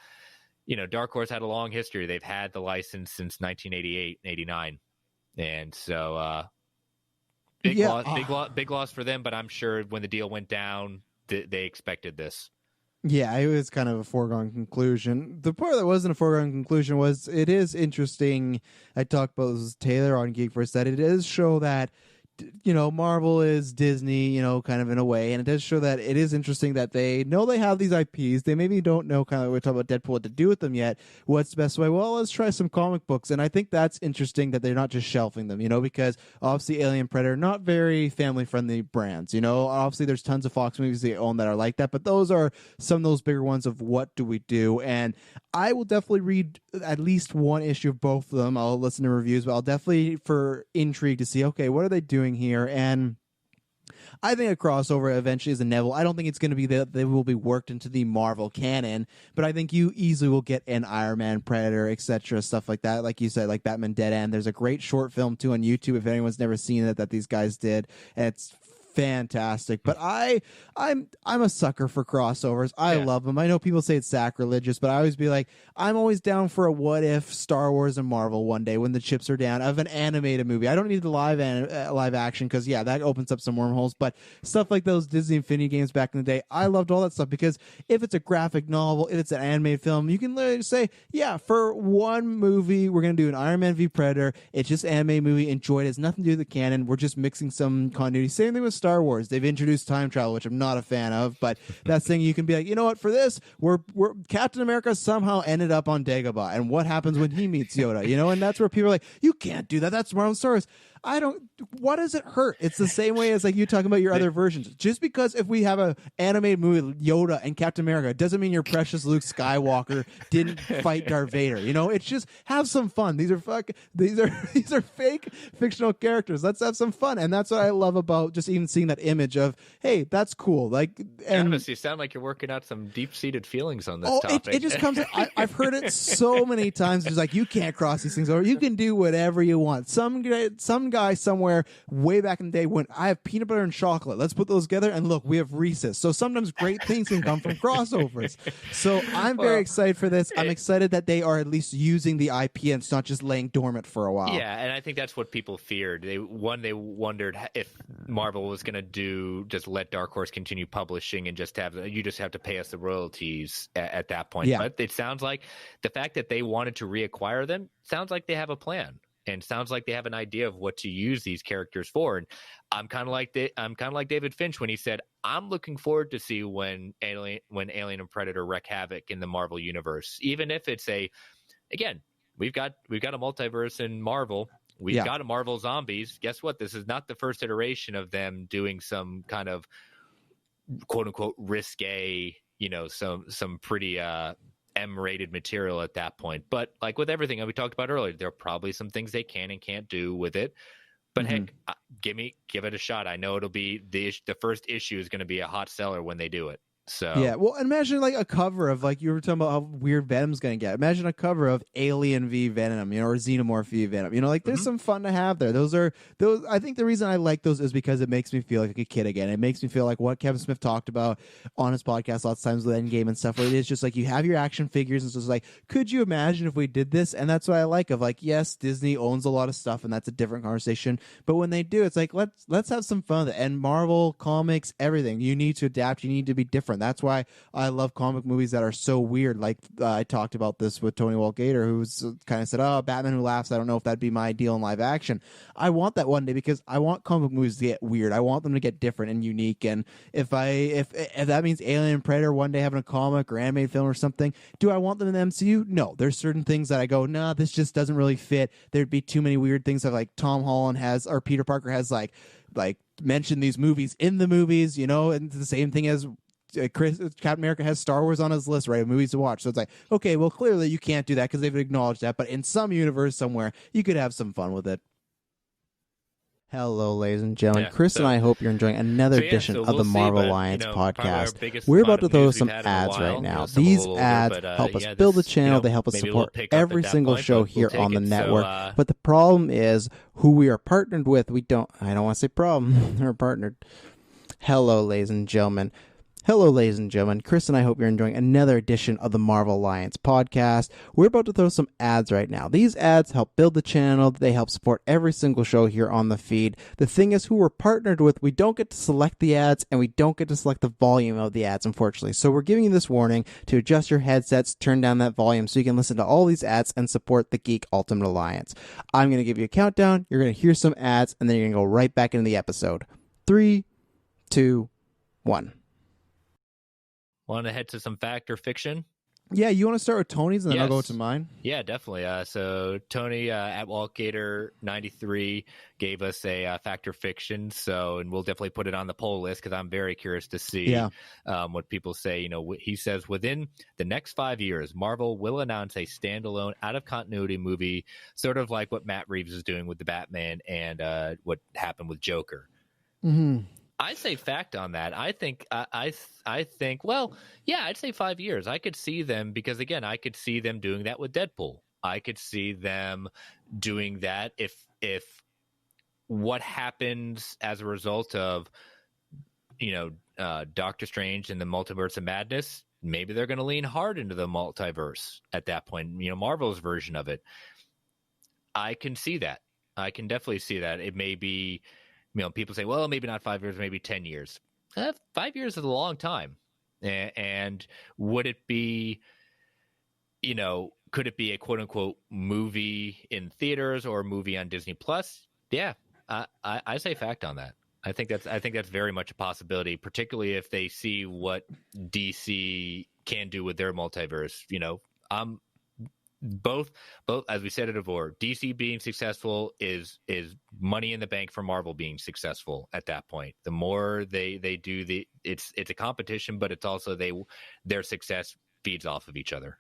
Dark Horse had a long history. They've had the license since 1988, 89. And so big loss for them. But I'm sure when the deal went down, they expected this. Yeah, it was kind of a foregone conclusion. The part that wasn't a foregone conclusion was it is interesting. I talked about this with Taylor on Geek Force that it does show that Marvel is Disney, kind of in a way, and it does show that it is interesting that they know they have these IPs. They maybe don't know, kind of, we talk about Deadpool, what to do with them yet. What's the best way? Well, let's try some comic books, and I think that's interesting that they're not just shelving them, because obviously Alien, Predator, not very family-friendly brands, Obviously there's tons of Fox movies they own that are like that, but those are some of those bigger ones of what do we do, and I will definitely read at least one issue of both of them. I'll listen to reviews, but I'll definitely for intrigue to see, okay, what are they doing here? And I think a crossover eventually is inevitable. I don't think it's going to be that they will be worked into the Marvel canon, but I think you easily will get an Iron Man, Predator, etc., stuff like that. Like you said, like Batman Dead End. There's a great short film too on YouTube if anyone's never seen it that these guys did. And it's fantastic. But I'm a sucker for crossovers. I love them. I know people say it's sacrilegious, but I always be like, I'm always down for a what if Star Wars and Marvel one day when the chips are down of an animated movie. I don't need the live action because that opens up some wormholes. But stuff like those Disney Infinity games back in the day, I loved all that stuff because if it's a graphic novel, if it's an animated film, you can literally say, for one movie we're gonna do an Iron Man v Predator. It's just an animated movie. Enjoy it. It has nothing to do with the canon. We're just mixing some continuity. Same thing with Star Wars. They've introduced time travel, which I'm not a fan of, but that's thing you can be like, you know what, for this, we're Captain America somehow ended up on Dagobah, and what happens when he meets Yoda, and that's where people are like, you can't do that. That's Marvel Star Wars. What does it hurt? It's the same way as like you talking about your other versions. Just because if we have a animated movie with Yoda and Captain America doesn't mean your precious Luke Skywalker didn't fight Darth Vader. It's just have some fun. These are fake fictional characters. Let's have some fun. And that's what I love about just even seeing that image of, hey, that's cool. Like, and you sound like you're working out some deep-seated feelings on this topic. It just comes. I've heard it so many times. It's like, you can't cross these things over. You can do whatever you want. Some guy somewhere way back in the day went, I have peanut butter and chocolate. Let's put those together, and look, we have Reese's. So sometimes great things can come from crossovers. So I'm very excited for this. I'm excited that they are at least using the IP and it's not just laying dormant for a while. Yeah, and I think that's what people feared. They wondered if Marvel was going to just let Dark Horse continue publishing and just have to pay us the royalties at that point. Yeah. But it sounds like the fact that they wanted to reacquire them sounds like they have a plan. And sounds like they have an idea of what to use these characters for. And I'm kind of like David Finch when he said, "I'm looking forward to see when Alien and Predator wreak havoc in the Marvel universe. Even if it's again, we've got a multiverse in Marvel. We've got a Marvel Zombies. Guess what? This is not the first iteration of them doing some kind of quote unquote risque, some pretty M-rated material at that point. But like with everything that we talked about earlier, there are probably some things they can and can't do with it. But heck, give it a shot. I know it'll be the first issue is going to be a hot seller when they do it. So well, imagine like a cover of, like you were talking about how weird Venom's gonna get. Imagine a cover of Alien v Venom, or Xenomorph v Venom. Like there's some fun to have there. Those. I think the reason I like those is because it makes me feel like a kid again. It makes me feel like what Kevin Smith talked about on his podcast lots of times with Endgame and stuff. Where it is just like you have your action figures, and so it's like, could you imagine if we did this? And that's what I like of like, yes, Disney owns a lot of stuff, and that's a different conversation. But when they do, it's like let's have some fun. And Marvel comics, everything you need to adapt. You need to be different. That's why I love comic movies that are so weird. Like I talked about this with Tony Walgator, who's kind of said, "Oh, Batman Who Laughs." I don't know if that'd be my deal in live action. I want that one day because I want comic movies to get weird. I want them to get different and unique. And if that means Alien and Predator one day having a comic or animated film or something, do I want them in the MCU? No. There's certain things that I go, nah, this just doesn't really fit. There'd be too many weird things that like Tom Holland has or Peter Parker has like mentioned these movies in the movies, and the same thing as Captain America has Star Wars on his list, right? Movies to watch. So it's like, okay, well, clearly you can't do that because they've acknowledged that. But in some universe somewhere, you could have some fun with it. Hello, ladies and gentlemen. Yeah. Chris and I hope you're enjoying another edition of we'll the Marvel see, but, Alliance probably our podcast. biggest We're amount about to of throw news we've some had in a ads while, right now. some a These little older, ads but, help us yeah, build the this, channel. They help us maybe a little support pick up every at that single point, show but we'll here take on the it. network. So, But the problem is who we are partnered with. I don't want to say problem. We're partnered. Hello, ladies and gentlemen. Hello, ladies and gentlemen. Chris and I hope you're enjoying another edition of the Marvel Alliance podcast. We're about to throw some ads right now. These ads help build the channel. They help support every single show here on the feed. The thing is, who we're partnered with, we don't get to select the ads and we don't get to select the volume of the ads, unfortunately. So we're giving you this warning to adjust your headsets, turn down that volume so you can listen to all these ads and support the Geek Ultimate Alliance. I'm going to give you a countdown. You're going to hear some ads and then you're going to go right back into the episode. 3, 2, 1. want to head to some fact or fiction? Yeah, you want to start with Tony's and then I'll go Yes. to mine? Yeah, definitely. So Tony at Waltgator93 gave us a fact or fiction. And we'll definitely put it on the poll list because I'm very curious to see what people say. He says within the next 5 years, Marvel will announce a standalone out-of-continuity movie, sort of like what Matt Reeves is doing with the Batman and what happened with Joker. Mm-hmm. I say fact on that. I think I think well, yeah, I'd say 5 years. I could see them because again, I could see them doing that with Deadpool. I could see them doing that if what happens as a result of Doctor Strange and the Multiverse of Madness, maybe they're going to lean hard into the multiverse at that point. Marvel's version of it. I can see that. I can definitely see that. It may be. People say, well, maybe not 5 years, maybe 10 years. 5 years is a long time. And would it be, could it be a quote unquote movie in theaters or a movie on Disney Plus? Yeah, I say fact on that. I think that's very much a possibility, particularly if they see what DC can do with their multiverse. Both as we said it before, DC being successful is money in the bank for Marvel being successful at that point. The more they do it's a competition, but it's also their success feeds off of each other.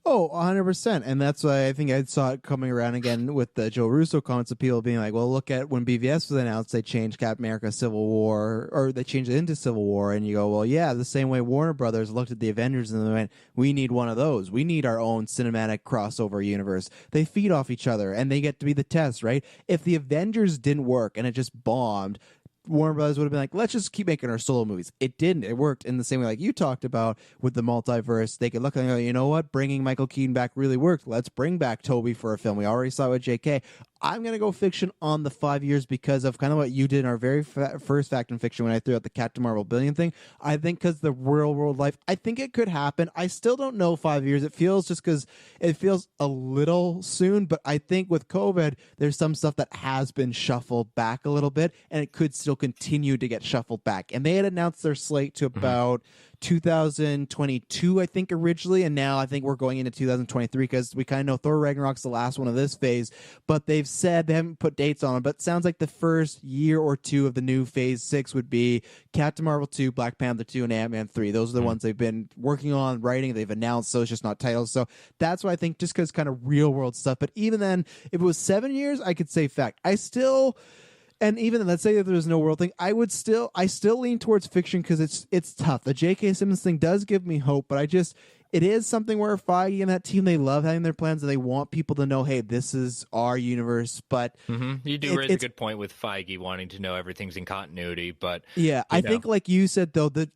Oh, 100%. And that's why I think I saw it coming around again with the Joe Russo comments of people being like, well, look at when BVS was announced, they changed Captain America Civil War, or they changed it into Civil War. And you go, well, yeah, the same way Warner Brothers looked at the Avengers and they went, we need one of those. We need our own cinematic crossover universe. They feed off each other and they get to be the test, right? If the Avengers didn't work and it just bombed, Warner Brothers would have been like, let's just keep making our solo movies. It didn't. It worked in the same way like you talked about with the multiverse. They could look and go, you know what? Bringing Michael Keaton back really worked. Let's bring back Toby for a film. We already saw it with JK. I'm going to go fiction on the 5 years because of kind of what you did in our very first fact and fiction when I threw out the Captain Marvel billion thing. I think because the real world life, I think it could happen. I still don't know 5 years. It feels just because it feels a little soon, but I think with COVID, there's some stuff that has been shuffled back a little bit and it could still continue to get shuffled back. And they had announced their slate to about 2022, I think, originally, and now I think we're going into 2023 because we kind of know Thor Ragnarok's the last one of this phase, but they've said they haven't put dates on it, but it sounds like the first year or two of the new phase 6 would be Captain Marvel 2, Black Panther 2, and Ant-Man 3. Those are the ones they've been working on, writing, they've announced, so it's just not titles. So that's why I think just because kind of real world stuff, but even then, if it was 7 years, I could say fact. And even let's say that there's no world thing, I still lean towards fiction because it's tough. The J.K. Simmons thing does give me hope, but it is something where Feige and that team, they love having their plans and they want people to know, hey, this is our universe. But you do raise a good point with Feige wanting to know everything's in continuity. But yeah, I think like you said though, that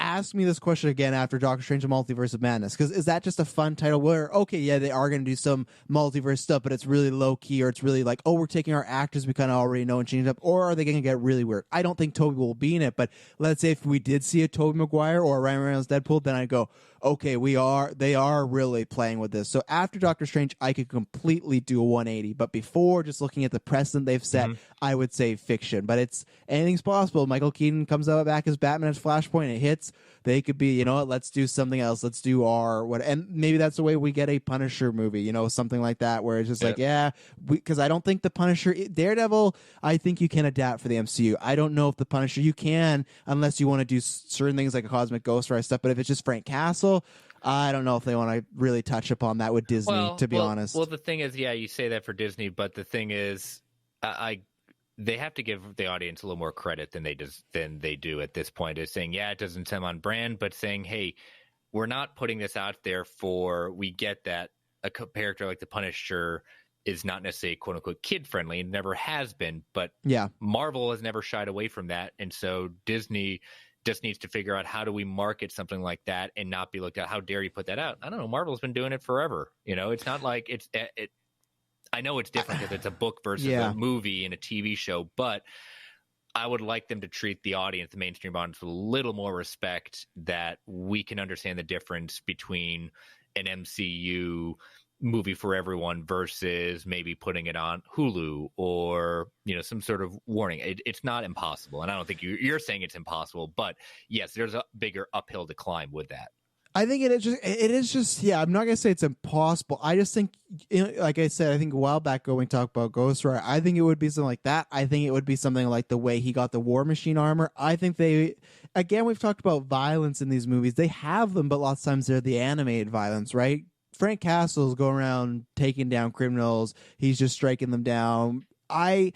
ask me this question again after Doctor Strange and Multiverse of Madness, because is that just a fun title where, okay, yeah, they are going to do some multiverse stuff, but it's really low-key, or it's really like, oh, we're taking our actors we kind of already know and change it up, or are they going to get really weird? I don't think Tobey will be in it, but let's say if we did see a Tobey Maguire or a Ryan Reynolds Deadpool, then I'd go, okay, they are really playing with this. So after Doctor Strange, I could completely do a 180, but before, just looking at the precedent they've set, I would say fiction, but anything's possible. Michael Keaton comes out back as Batman as Flashpoint, it hits, they could be, you know what, let's do something else, let's do and maybe that's the way we get a Punisher movie, something like that, where it's just like, yeah, because I don't think the Punisher, Daredevil, I think you can adapt for the MCU. I don't know if the Punisher you can, unless you want to do certain things like a Cosmic Ghost Rider stuff, but if it's just Frank Castle, I don't know if they want to really touch upon that with Disney, to be honest. Well, the thing is, yeah, you say that for Disney, but the thing is, they have to give the audience a little more credit than they do at this point. Is saying, yeah, it doesn't seem on brand, but saying, hey, we're not putting this out there for. We get that a character like the Punisher is not necessarily quote unquote kid friendly and never has been, but Yeah. Marvel has never shied away from that, and so Disney just needs to figure out how do we market something like that and not be looked at. How dare you put that out? I don't know. Marvel's been doing it forever. It's not like it. I know it's different because it's a book versus a movie and a TV show, but I would like them to treat the audience, the mainstream audience, with a little more respect, that we can understand the difference between an MCU movie for everyone versus maybe putting it on Hulu or some sort of warning. It's not impossible, and I don't think you're saying it's impossible, but yes, there's a bigger uphill to climb with that. I think it is just yeah. I'm not gonna say it's impossible. I just think, like I said, I think a while back when we talked about Ghost Rider, I think it would be something like that. I think it would be something like the way he got the War Machine armor. I think we've talked about violence in these movies. They have them, but lots of times they're the animated violence, right? Frank Castle's going around taking down criminals. He's just striking them down. I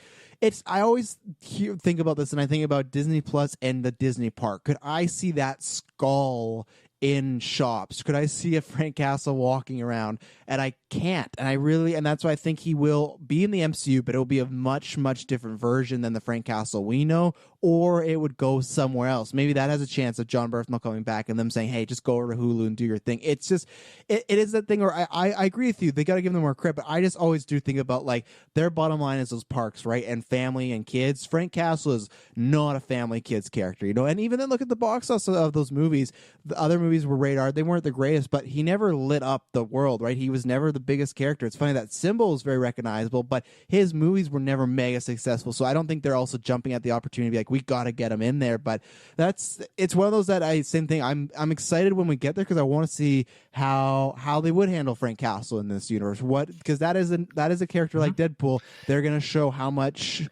always think about this, and I think about Disney Plus and the Disney Park. Could I see that skull in shops? Could I see a Frank Castle walking around? And I can't. And that's why I think he will be in the MCU, but it'll be a much, much different version than the Frank Castle we know, or it would go somewhere else. Maybe that has a chance of John Berthmel coming back and them saying, hey, just go over to Hulu and do your thing. It's just, it is that thing where I agree with you. They got to give them more credit, but I just always do think about like their bottom line is those parks, right? And family and kids. Frank Castle is not a family kids character, and even then look at the box office of those movies. The other movies were radar. They weren't the greatest, but he never lit up the world, right? He was never the biggest character. It's funny that symbol is very recognizable, but his movies were never mega successful. So I don't think they're also jumping at the opportunity to be like, we got to get him in there. But it's one of those that same thing. I'm excited when we get there because I want to see how they would handle Frank Castle in this universe. Because that is a character like Deadpool. They're going to show how much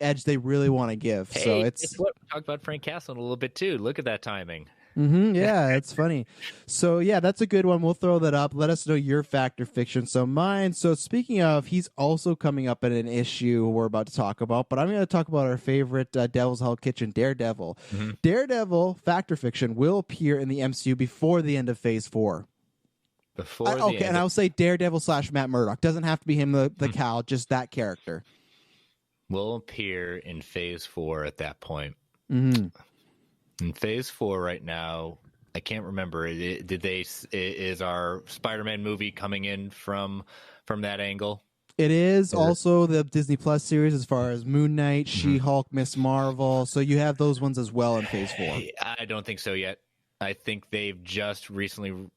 edge they really want to give. Hey, so it's what we talked about Frank Castle in a little bit too. Look at that timing. Yeah, it's funny. So yeah, that's a good one. We'll throw that up. Let us know your fact or fiction. So mine. So speaking of, he's also coming up in an issue we're about to talk about, but I'm going to talk about our favorite Devil's Hell Kitchen, Daredevil. Daredevil, fact or fiction, will appear in the MCU before the end of Phase 4. And I'll say Daredevil / Matt Murdock. Doesn't have to be him, the cow, just that character. Will appear in Phase 4 at that point. In Phase 4 right now, I can't remember. Is our Spider-Man movie coming in from that angle? It is also the Disney Plus series as far as Moon Knight, She-Hulk, Miss Marvel. So you have those ones as well in Phase 4. I don't think so yet. I think they've just recently.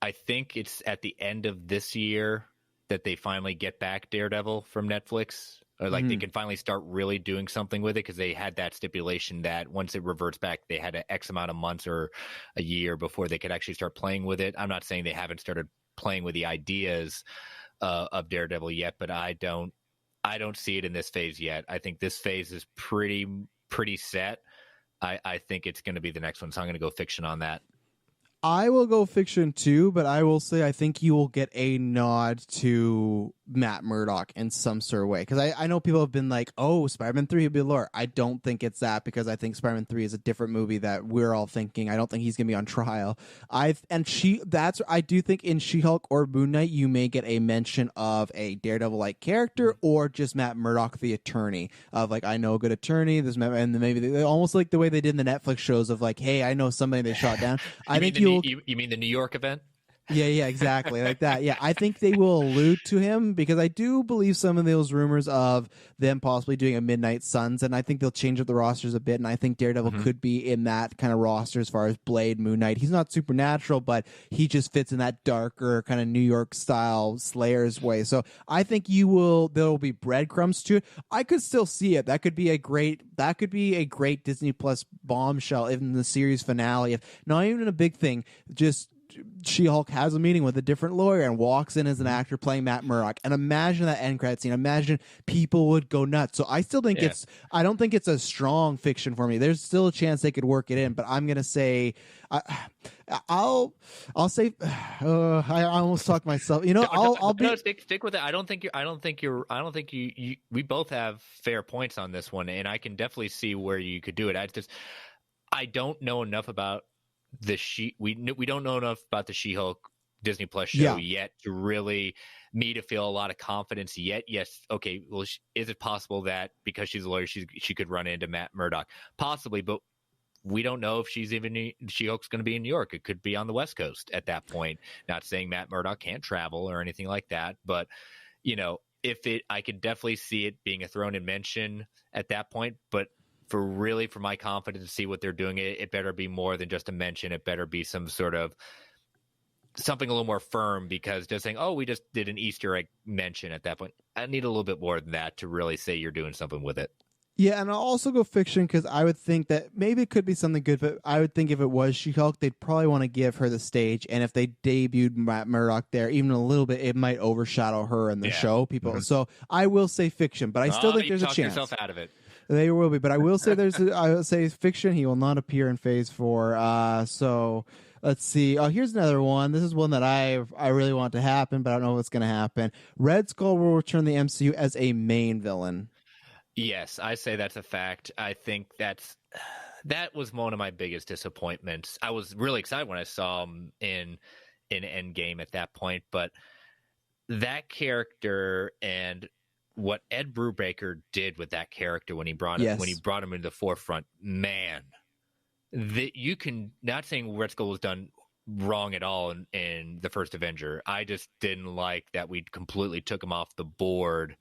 I think it's at the end of this year that they finally get back Daredevil from Netflix. Or like they can finally start really doing something with it because they had that stipulation that once it reverts back, they had an X amount of months or a year before they could actually start playing with it. I'm not saying they haven't started playing with the ideas of Daredevil yet, but I don't see it in this phase yet. I think this phase is pretty set. I think it's going to be the next one, so I'm going to go fiction on that. I will go fiction too, but I will say I think you will get a nod to Matt Murdock in some sort of way. Because I know people have been like, oh, Spider-Man 3 will be lore. I don't think it's that because I think Spider-Man 3 is a different movie that we're all thinking. I don't think he's going to be on trial. I do think in She-Hulk or Moon Knight, you may get a mention of a Daredevil-like character or just Matt Murdock, the attorney, of like, I know a good attorney. And maybe they almost like the way they did in the Netflix shows of like, hey, I know somebody they shot down. You mean the New York event? Yeah, exactly. Like that. Yeah, I think they will allude to him because I do believe some of those rumors of them possibly doing a Midnight Suns, and I think they'll change up the rosters a bit, and I think Daredevil could be in that kind of roster as far as Blade, Moon Knight. He's not supernatural, but he just fits in that darker kind of New York style Slayers way. So I think there will be breadcrumbs to it. I could still see it. That could be a great Disney Plus bombshell in the series finale. If not even a big thing, just She-Hulk has a meeting with a different lawyer and walks in as an actor playing Matt Murdock. And imagine that end credit scene. Imagine people would go nuts. So I still think I don't think it's a strong fiction for me. There's still a chance they could work it in, but I'm gonna say, I'll say, I almost talked myself. You know, I'll be stick with it. I don't think you. We both have fair points on this one, and I can definitely see where you could do it. I don't know enough about we don't know enough about the She-Hulk Disney Plus show yet to really me to feel a lot of confidence yet. Yes, okay. Well, is it possible that because she's a lawyer, she could run into Matt Murdock? Possibly, but we don't know if She-Hulk's going to be in New York. It could be on the West Coast at that point. Not saying Matt Murdock can't travel or anything like that, but I could definitely see it being a thrown in mention at that point. But for my confidence to see what they're doing, it better be more than just a mention. It better be some sort of something a little more firm, because just saying, oh, we just did an Easter egg mention at that point, I need a little bit more than that to really say you're doing something with it. Yeah, and I'll also go fiction because I would think that maybe it could be something good, but I would think if it was She-Hulk, they'd probably want to give her the stage, and if they debuted Matt Murdock there even a little bit, it might overshadow her in the show. So I will say fiction, but I still think there's a chance. Yourself out of it. There will be, but I will say I will say fiction. He will not appear in Phase 4. So let's see. Oh, here's another one. This is one that I really want to happen, but I don't know what's going to happen. Red Skull will return the MCU as a main villain. Yes, I say that's a fact. I think that was one of my biggest disappointments. I was really excited when I saw him in Endgame at that point, but that character and what Ed Brubaker did with that character when he brought him into the forefront, man, you can not saying Red Skull was done wrong at all in the first Avenger. I just didn't like that we completely took him off the board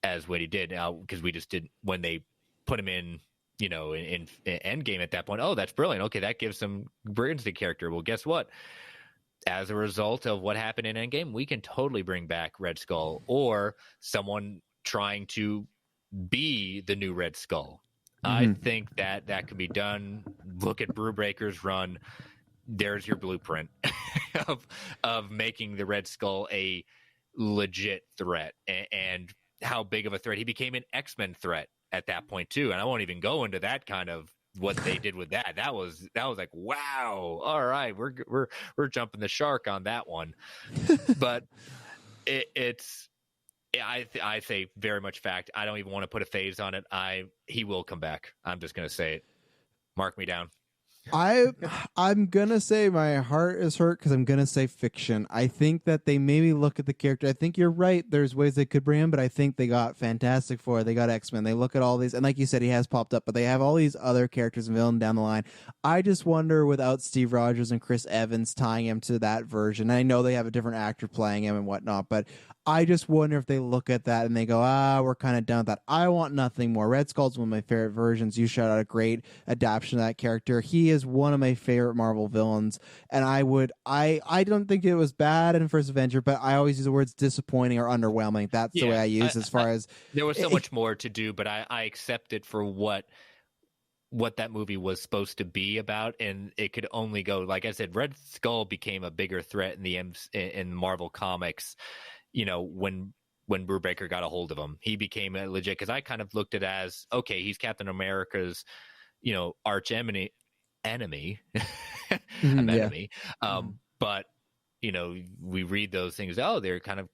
as what he did now, because we just didn't, when they put him in Endgame at that point. Oh, that's brilliant. Okay, that gives some brilliance to the character. Well, guess what? As a result of what happened in Endgame, we can totally bring back Red Skull or someone trying to be the new Red Skull. I think that could be done. Look at Brubaker's run. There's your blueprint of making the Red Skull a legit threat, and how big of a threat he became. An X-Men threat at that point too. And I won't even go into that kind of what they did with that. That was like, wow, all right, we're jumping the shark on that one. But I say very much fact. I don't even want to put a phase on it. He will come back. I'm just gonna say it. Mark me down. I'm gonna say my heart is hurt because I'm gonna say fiction. I think that they maybe look at the character. I think you're right. There's ways they could bring him, but I think they got Fantastic Four. They got X-Men. They look at all these, and like you said, he has popped up, but they have all these other characters and villains down the line. I just wonder, without Steve Rogers and Chris Evans tying him to that version. I know they have a different actor playing him and whatnot, but I just wonder if they look at that and they go, we're kind of done with that. I want nothing more. Red Skull's one of my favorite versions. You shout out a great adaptation of that character. He is one of my favorite Marvel villains, and I don't think it was bad in First Avenger, but I always use the words disappointing or underwhelming. That's the way I use as far as there was so much more to do, but I accept it for what that movie was supposed to be about, and it could only go, like I said, Red Skull became a bigger threat in Marvel Comics, when Brubaker got a hold of him. He became a legit, because I kind of looked at it as, okay, he's Captain America's arch enemy. Enemy. But we read those things, they're kind of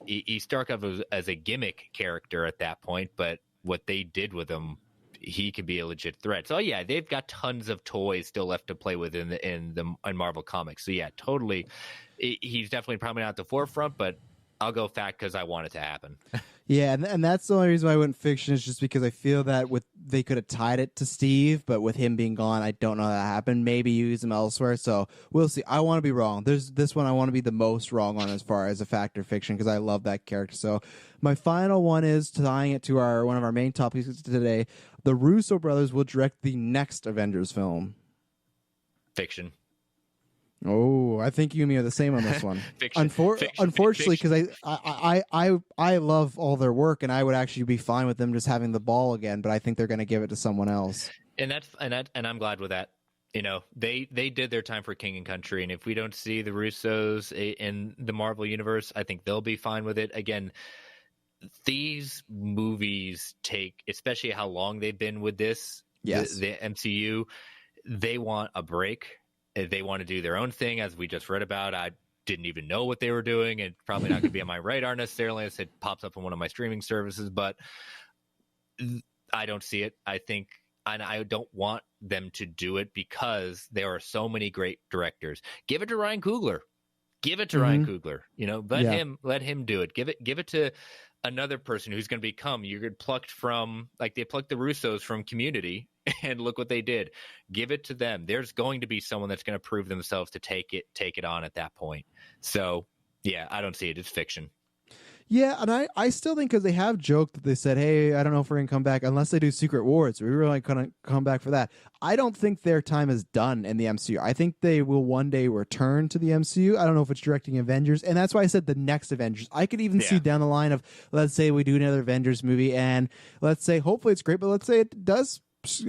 he started off as a gimmick character at that point, but what they did with him, he could be a legit threat. So yeah, they've got tons of toys still left to play with in Marvel Comics. So yeah, totally, he's definitely probably not at the forefront, but I'll go fact because I want it to happen. Yeah, and that's the only reason why I went fiction, is just because I feel that they could have tied it to Steve, but with him being gone, I don't know that happened. Maybe use him elsewhere, so we'll see. I want to be wrong. There's this one I want to be the most wrong on as far as a fact or fiction, because I love that character. So my final one is tying it to one of our main topics today. The Russo brothers will direct the next Avengers film. Fiction. Oh, I think you and me are the same on this one. Unfortunately, because I love all their work, and I would actually be fine with them just having the ball again. But I think they're going to give it to someone else. And I'm glad with that. they did their time for King and Country, and if we don't see the Russos in the Marvel universe, I think they'll be fine with it. Again, these movies take, especially how long they've been with this, Yes. the MCU, they want a break. They want to do their own thing, as we just read about. I didn't even know what they were doing, and probably not going to be on my radar necessarily unless it pops up on one of my streaming services, but I don't see it. I think, and I don't want them to do it because there are so many great directors. Give it to Ryan Coogler. Give it to Ryan Coogler. Let him do it. Give it to another person who's going to become. You're plucked from, like they plucked the Russos from Community, and look what they did. Give it to them. There's going to be someone that's going to prove themselves to take it on at that point. So yeah, I don't see it. It's fiction. Yeah, and I still think, because they have joked that they said, hey, I don't know if we're going to come back unless they do Secret Wars. We really going to come back for that. I don't think their time is done in the MCU. I think they will one day return to the MCU. I don't know if it's directing Avengers, and that's why I said the next Avengers. I could even see down the line of, let's say we do another Avengers movie, and let's say, hopefully it's great, but let's say it does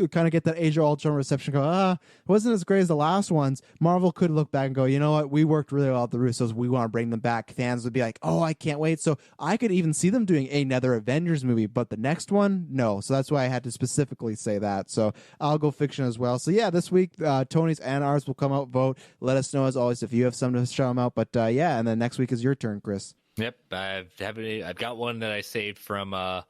kind of get that Age of Ultron reception, go, it wasn't as great as the last ones. Marvel could look back and go, you know what, we worked really well with the Russos, we want to bring them back. Fans would be like, oh, I can't wait. So I could even see them doing another Avengers movie, but the next one, no. So that's why I had to specifically say that. So I'll go fiction as well. So yeah, this week Tony's and ours will come out, vote. Let us know as always if you have something to shout them out. But yeah, and then next week is your turn, Chris. Yep, I've got one that I saved from my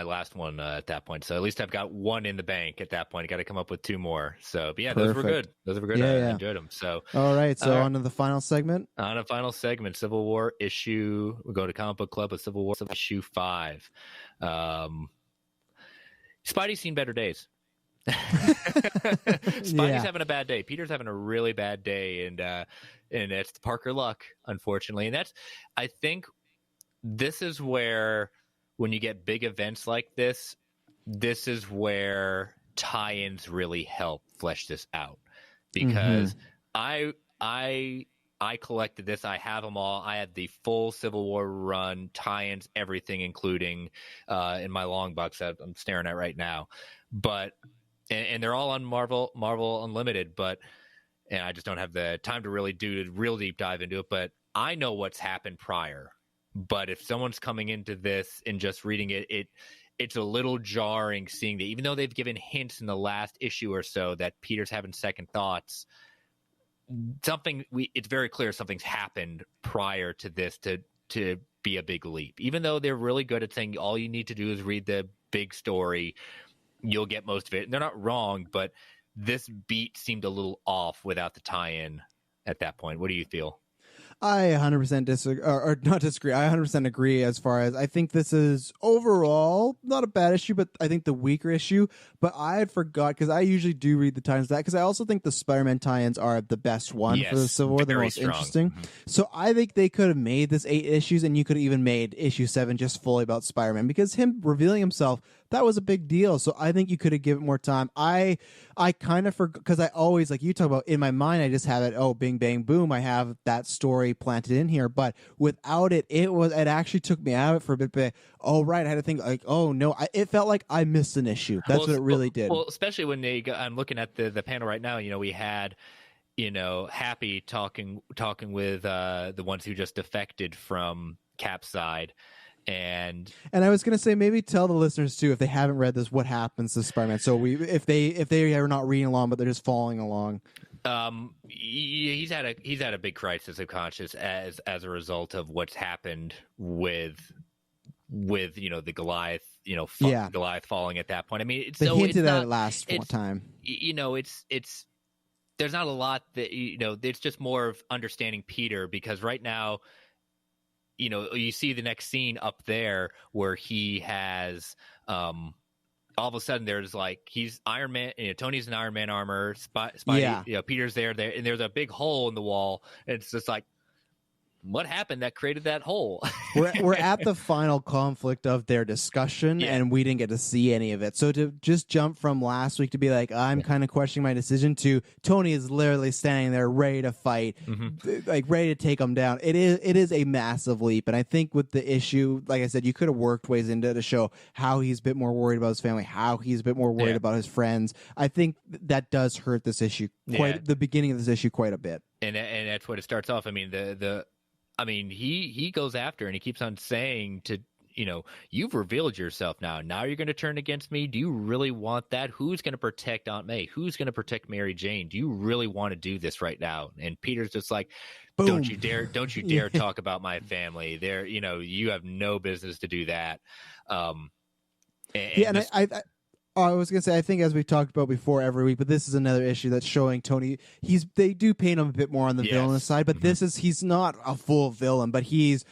last one at that point. So at least I've got one in the bank at that point. I got to come up with two more. So but yeah, Perfect. Those were good. I enjoyed them. So all right, so on to the final segment. On a final segment, Civil War issue. We go to Comic Book Club with Civil War issue 5. Spidey's seen better days. Spidey's having a bad day. Peter's having a really bad day, and it's Parker luck, unfortunately. And I think this is where, when you get big events like this is where tie-ins really help flesh this out. Because I collected this. I have them all. I had the full Civil War run, tie-ins, everything, including in my long box that I'm staring at right now. But and they're all on Marvel Unlimited, and I just don't have the time to really do a real deep dive into it. But I know what's happened prior. But if someone's coming into this and just reading it, it's a little jarring seeing that, even though they've given hints in the last issue or so that Peter's having second thoughts, it's very clear something's happened prior to this to be a big leap. Even though they're really good at saying all you need to do is read the big story, you'll get most of it. And they're not wrong, but this beat seemed a little off without the tie-in at that point. What do you feel? I 100% disagree, or not disagree. I 100% agree. As far as I think this is overall not a bad issue, but I think the weaker issue. But I had forgot, because I usually do read the tie-ins, because I also think the Spider-Man tie-ins are the best one for the Civil War, the most interesting. So I think they could have made this 8 issues, and you could have even made issue 7 just fully about Spider-Man, because him revealing himself, that was a big deal. So I think you could have given more time. I kind of forgot, because I always, like you talk about, in my mind, I just have it, bing, bang, boom. I have that story planted in here. But without it, it actually took me out of it for a bit. But, right, I had to think, like, oh, no. It felt like I missed an issue. That's what it really did. Well, especially when I'm looking at the panel right now, we had, Happy talking with the ones who just defected from Cap's side. And I was gonna say, maybe tell the listeners too, if they haven't read this, what happens to Spider-Man. So if they are not reading along, but they're just following along. He's had a big crisis of conscience as a result of what's happened with the Goliath, Goliath falling at that point. I mean, they hinted at it last time. It's there's not a lot that it's just more of understanding Peter, because right now, you see the next scene up there where he has all of a sudden there's like, he's Iron Man, Tony's in Iron Man armor, Spidey, Peter's there, and there's a big hole in the wall, and it's just like, what happened that created that hole? We're at the final conflict of their discussion, and we didn't get to see any of it. So to just jump from last week to be like, I'm kind of questioning my decision, to Tony is literally standing there ready to fight, like ready to take him down. It is a massive leap, and I think with the issue, like I said, you could have worked ways into it to show how he's a bit more worried about his family, how he's a bit more worried about his friends. I think that does hurt this issue the beginning of this issue quite a bit, and that's what it starts off. I mean, he goes after, and he keeps on saying to, you've revealed yourself now. Now you're going to turn against me? Do you really want that? Who's going to protect Aunt May? Who's going to protect Mary Jane? Do you really want to do this right now? And Peter's just like, boom. Don't you dare talk about my family. You have no business to do that. I was gonna say, I think as we've talked about before every week, but this is another issue that's showing Tony. They do paint him a bit more on the villain side, but he's not a full villain, but he's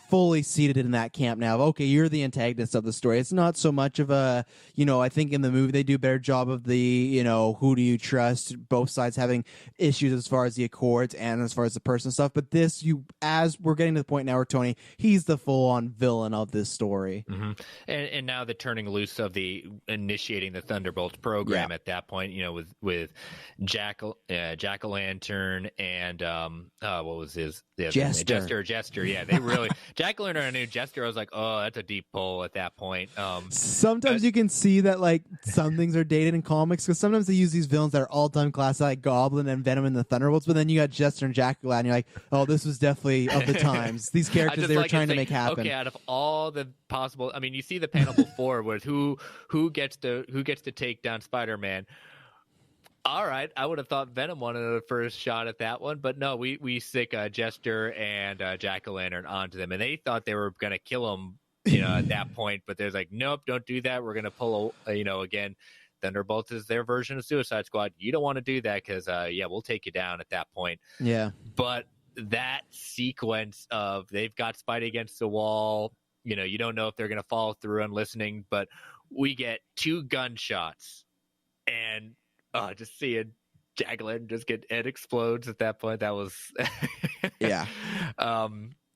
fully seated in that camp now. Okay, you're the antagonist of the story. It's not so much of a, I think in the movie they do a better job of the, who do you trust? Both sides having issues as far as the Accords and as far as the personal stuff. But this, as we're getting to the point now where Tony, he's the full on villain of this story. And now the turning loose of the initiating the Thunderbolts program at that point, with Jack-o'-lantern and what was his Jester. Yeah, they really Jack-o'-lantern. I knew Jester. I was like, oh, that's a deep pull at that point. Sometimes you can see that like some things are dated in comics, because sometimes they use these villains that are all time classic, like Goblin and Venom in the Thunderbolts, but then you got Jester and Jack-o'-lantern, and you're like, oh, this was definitely of the times. These characters they were trying to make happen. Okay, out of all the possible, I mean, you see the panel before with who gets to take down Spider-Man. All right, I would have thought Venom wanted the first shot at that one, but no, we stick Jester and Jack-o'-lantern onto them, and they thought they were going to kill him, at that point. But there's like, nope, don't do that. We're going to pull, again, Thunderbolts is their version of Suicide Squad. You don't want to do that because, we'll take you down at that point. Yeah, but that sequence of they've got Spidey against the wall. You don't know if they're going to follow through on listening, but we get 2 gunshots, and just seeing Jack-o'-lantern just get it explodes at that point. That was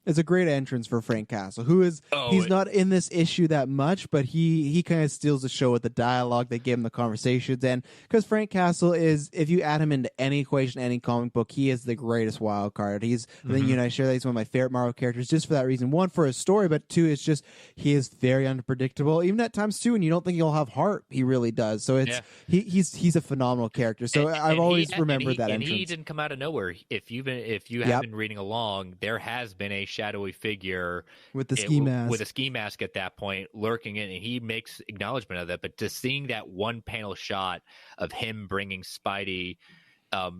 It's a great entrance for Frank Castle, who is he's not in this issue that much, but he kind of steals the show with the dialogue. They give him the conversations, and because Frank Castle is, if you add him into any equation, any comic book, he is the greatest wild card. He's I think I share that he's one of my favorite Marvel characters just for that reason. One, for his story, but two, it's just he is very unpredictable. Even at times too, and you don't think he'll have heart, he really does. So it's he's a phenomenal character. So I've always remembered that entrance. And he didn't come out of nowhere. If you have been reading along, there has been a shadowy figure with the ski mask, at that point lurking in, and he makes acknowledgement of that. But just seeing that one panel shot of him bringing Spidey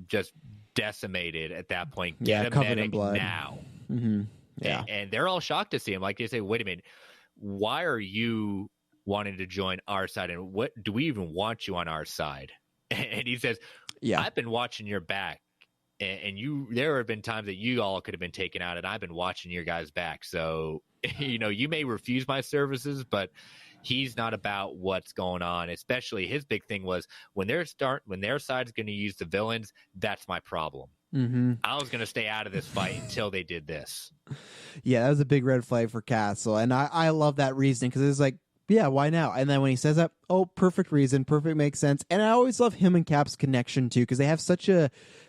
just decimated at that point, get him medic in blood now. And they're all shocked to see him. Like, they say, wait a minute, why are you wanting to join our side, and what do we even want you on our side? And he says, I've been watching your back. And there have been times that you all could have been taken out, and I've been watching your guys back. So, you may refuse my services, but he's not about what's going on. Especially his big thing was when their side's going to use the villains, that's my problem. I was going to stay out of this fight until they did this. Yeah, that was a big red flag for Castle, and I love that reasoning, because it's like, yeah, why now? And then when he says that, perfect reason, perfect, makes sense. And I always love him and Cap's connection too, because they have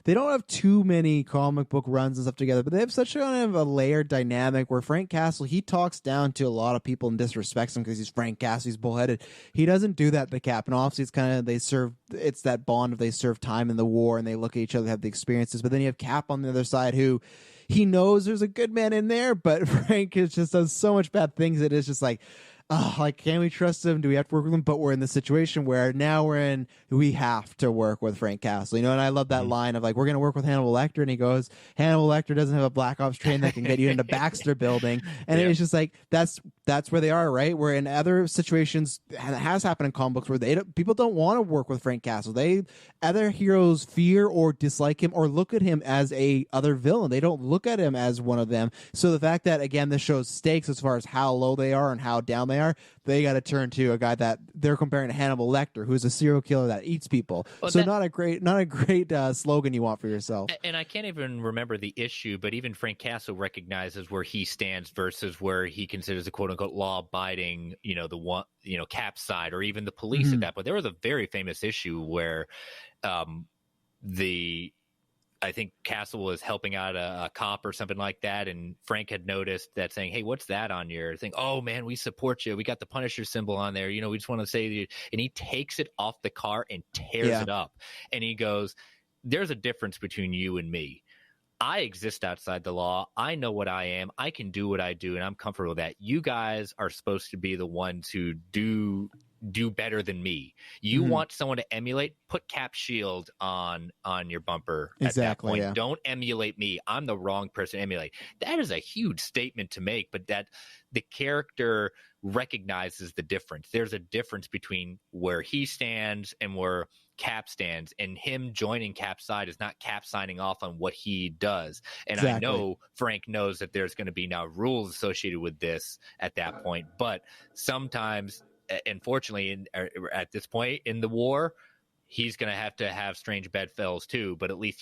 they don't have too many comic book runs and stuff together, but they have such kind of a layered dynamic where Frank Castle, he talks down to a lot of people and disrespects them because he's Frank Castle, he's bullheaded. He doesn't do that to Cap, and obviously it's kind of, it's that bond of they serve time in the war and they look at each other, have the experiences. But then you have Cap on the other side, who he knows there's a good man in there, but Frank just does so much bad things that it's just like, can we trust him? Do we have to work with him? But we're in the situation where now we have to work with Frank Castle, and I love that line of like, we're going to work with Hannibal Lecter, and he goes, Hannibal Lecter doesn't have a Black Ops train that can get you into Baxter Building, and it's just like, that's where they are, right? Where in other situations, and it has happened in comic books, where people don't want to work with Frank Castle. Other heroes fear or dislike him or look at him as a other villain. They don't look at him as one of them. So the fact that, again, this shows stakes as far as how low they are and how down they they are, they got to turn to a guy that they're comparing to Hannibal Lecter, who's a serial killer that eats people. Well, so not a great slogan you want for yourself. And I can't even remember the issue, but even Frank Castle recognizes where he stands versus where he considers a quote unquote law abiding, the one, Cap side, or even the police at that point. There was a very famous issue where I think Castle was helping out a cop or something like that, and Frank had noticed that, saying, "Hey, what's that on your thing?" "Oh man, we support you. We got the Punisher symbol on there. We just want to say to you." And he takes it off the car and tears it up, and he goes, "There's a difference between you and me. I exist outside the law. I know what I am. I can do what I do, and I'm comfortable with that. You guys are supposed to be the ones who do better than me. You want someone to emulate, put Cap shield on your bumper at that point. Yeah. Don't emulate me. I'm the wrong person to emulate." That is a huge statement to make, but that the character recognizes the difference. There's a difference between where he stands and where Cap stands, and him joining Cap's side is not Cap signing off on what he does. And I know Frank knows that there's going to be now rules associated with this at that point, but sometimes, unfortunately, at this point in the war, he's going to have strange bedfellows too, but at least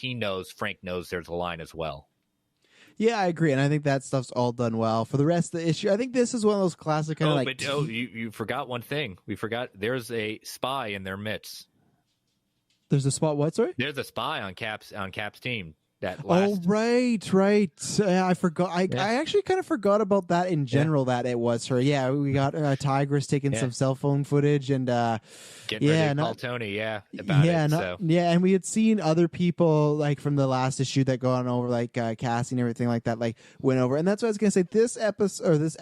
Frank knows there's a line as well. Yeah, I agree, and I think that stuff's all done well. For the rest of the issue, I think this is one of those classic kind of you forgot one thing. We forgot there's a spy in their midst. There's a spot. What? Sorry. There's a spy on Cap's team. Right. I forgot. I actually kind of forgot about that in general. That it was her. Yeah, we got Tigress taking some cell phone footage and getting ready to call Tony. And we had seen other people like from the last issue that gone over, like casting and everything like that, like went over. And that's what I was gonna say. This episode or this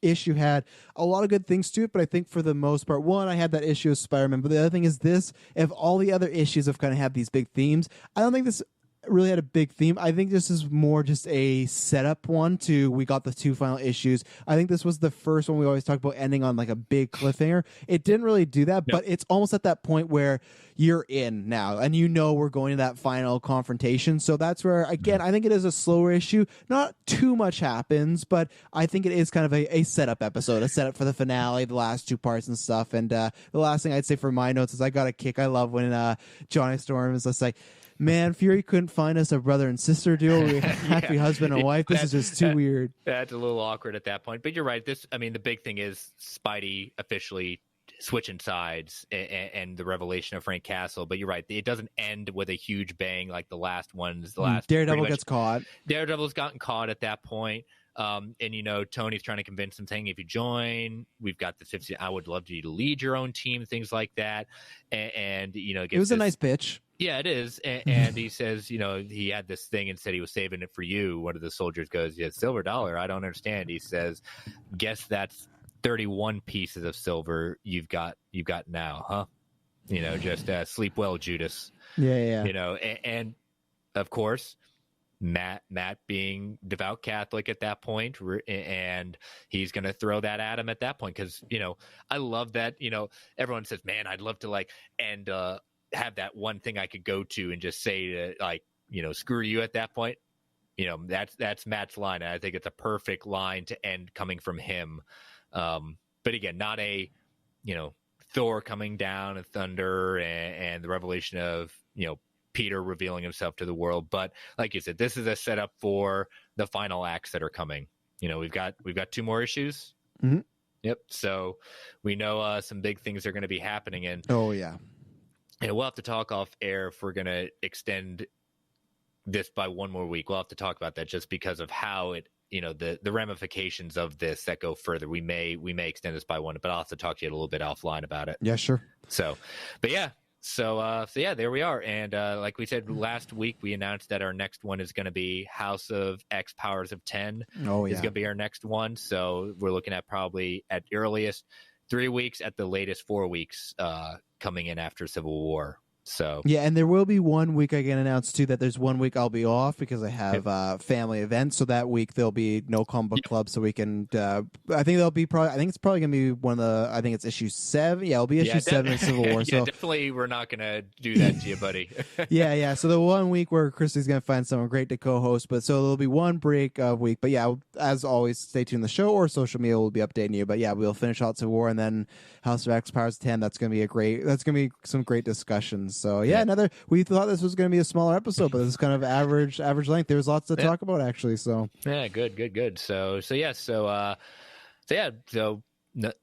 issue had a lot of good things to it, but I think for the most part, one, I had that issue of Spider-Man, but the other thing is this: if all the other issues have kind of had these big themes, I don't think this really had a big theme. I think this is more just a setup one to we got the two final issues. I think this was the first one. We always talk about ending on like a big cliffhanger. It didn't really do that, but it's almost at that point where you're in now and we're going to that final confrontation. So that's where, again, I think it is a slower issue. Not too much happens, but I think it is kind of a setup episode, a setup for the finale, the last two parts and stuff. And the last thing I'd say for my notes is I got a kick. I love when Johnny Storm is just like, "Man, Fury couldn't find us a brother and sister duo. We're happy husband and wife. This is just too weird." That's a little awkward at that point. But you're right. The big thing is Spidey officially switching sides and the revelation of Frank Castle. But you're right. It doesn't end with a huge bang like the last ones. Daredevil gets caught. Daredevil's gotten caught at that point. And Tony's trying to convince him, saying, "If you join, we've got the 50. I would love you to lead your own team," things like that. And it was a nice pitch. Yeah, it is. And he says, he had this thing and said he was saving it for you. One of the soldiers goes, "Yeah, silver dollar. I don't understand." He says, "Guess that's 31 pieces of silver you've got now, huh? Just sleep well, Judas." Yeah. And of course, Matt being devout Catholic at that point, and he's going to throw that at him at that point. Because, I love that, everyone says, "Man, I'd love to have that one thing I could go to and just say to screw you" at that point. That's Matt's line. And I think it's a perfect line to end coming from him. But again, not a, Thor coming down and thunder and the revelation of, Peter revealing himself to the world. But like you said, this is a setup for the final acts that are coming. We've got 2 more issues. Mm-hmm. Yep. So we know some big things are going to be happening. And oh yeah. And we'll have to talk off air if we're going to extend this by one more week. We'll have to talk about that just because of how it, the ramifications of this that go further. We may extend this by one, but I'll have to talk to you a little bit offline about it. Yeah, sure. So there we are. And like we said last week, we announced that our next one is going to be House of X Powers of 10. Oh yeah. Is going to be our next one. So we're looking at probably at earliest 3 weeks, at the latest 4 weeks, coming in after Civil War. So yeah, and there will be 1 week I can announce too that there's 1 week I'll be off because I have family events. So that week there'll be no comic book club, so we can. I think there'll be probably. I think it's probably gonna be one of the. I think it's issue 7. Yeah, it'll be issue 7 of Civil War. Yeah, so definitely we're not gonna do that to you, buddy. yeah. So the 1 week where Christy's gonna find someone great to co-host, but so there'll be one break a week. But yeah, as always, stay tuned to the show or social media. We'll be updating you. But yeah, we'll finish out Civil War and then House of X, Powers 10. That's gonna be some great discussions. So yeah, we thought this was going to be a smaller episode, but this is kind of average length. There was lots to talk about actually. So yeah, good. So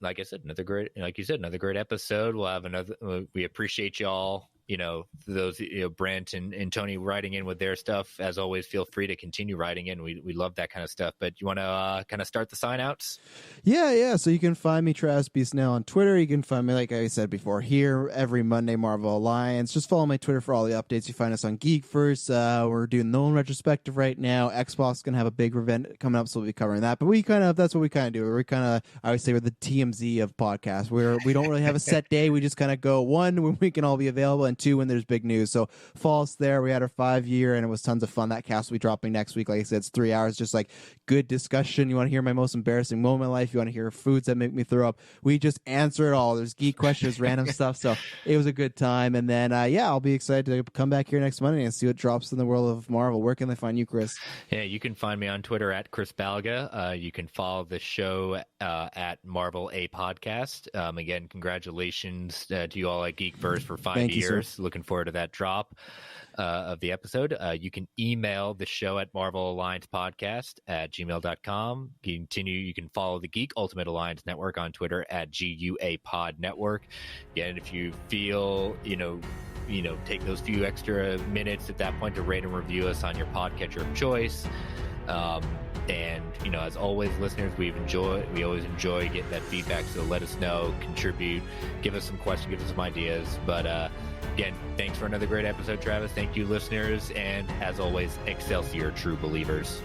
like I said, another great episode. We'll have another. We appreciate y'all. Those Brent and Tony writing in with their stuff. As always, feel free to continue writing in. We love that kind of stuff. But you want to kind of start the sign outs? Yeah. So you can find me, Travis B. Snell, on Twitter. You can find me, like I said before, here every Monday, Marvel Alliance. Just follow my Twitter for all the updates. You find us on Geek First. We're doing Nolan retrospective right now. Xbox gonna have a big event coming up, so we'll be covering that. But that's what we kind of do. I would say we're the TMZ of podcasts. We don't really have a set day. We just kind of go, one, when we can all be available, and two, when there's big news. So follow us there. We had our 5-year and it was tons of fun. That cast will be dropping next week. Like I said, it's 3 hours, just like good discussion. You want to hear my most embarrassing moment in life? You want to hear foods that make me throw up? We just answer it all. There's geek questions, random stuff. So it was a good time. And then I'll be excited to come back here next Monday and see what drops in the world of Marvel. Where can they find you, Chris? Yeah, you can find me on Twitter at Chris Balga. You can follow the show at Marvel A Podcast. Again, congratulations to you all at Geek First for 5 years. Looking forward to that drop of the episode. You can email the show at Marvel Alliance Podcast at gmail.com. You can follow the Geek Ultimate Alliance Network on Twitter at GUA Pod Network. Again, if you feel, take those few extra minutes at that point to rate and review us on your podcatcher of choice. And as always, listeners, we always enjoy getting that feedback. So let us know, contribute, give us some questions, give us some ideas. But again, thanks for another great episode, Travis. Thank you, listeners, and as always, Excelsior, true believers.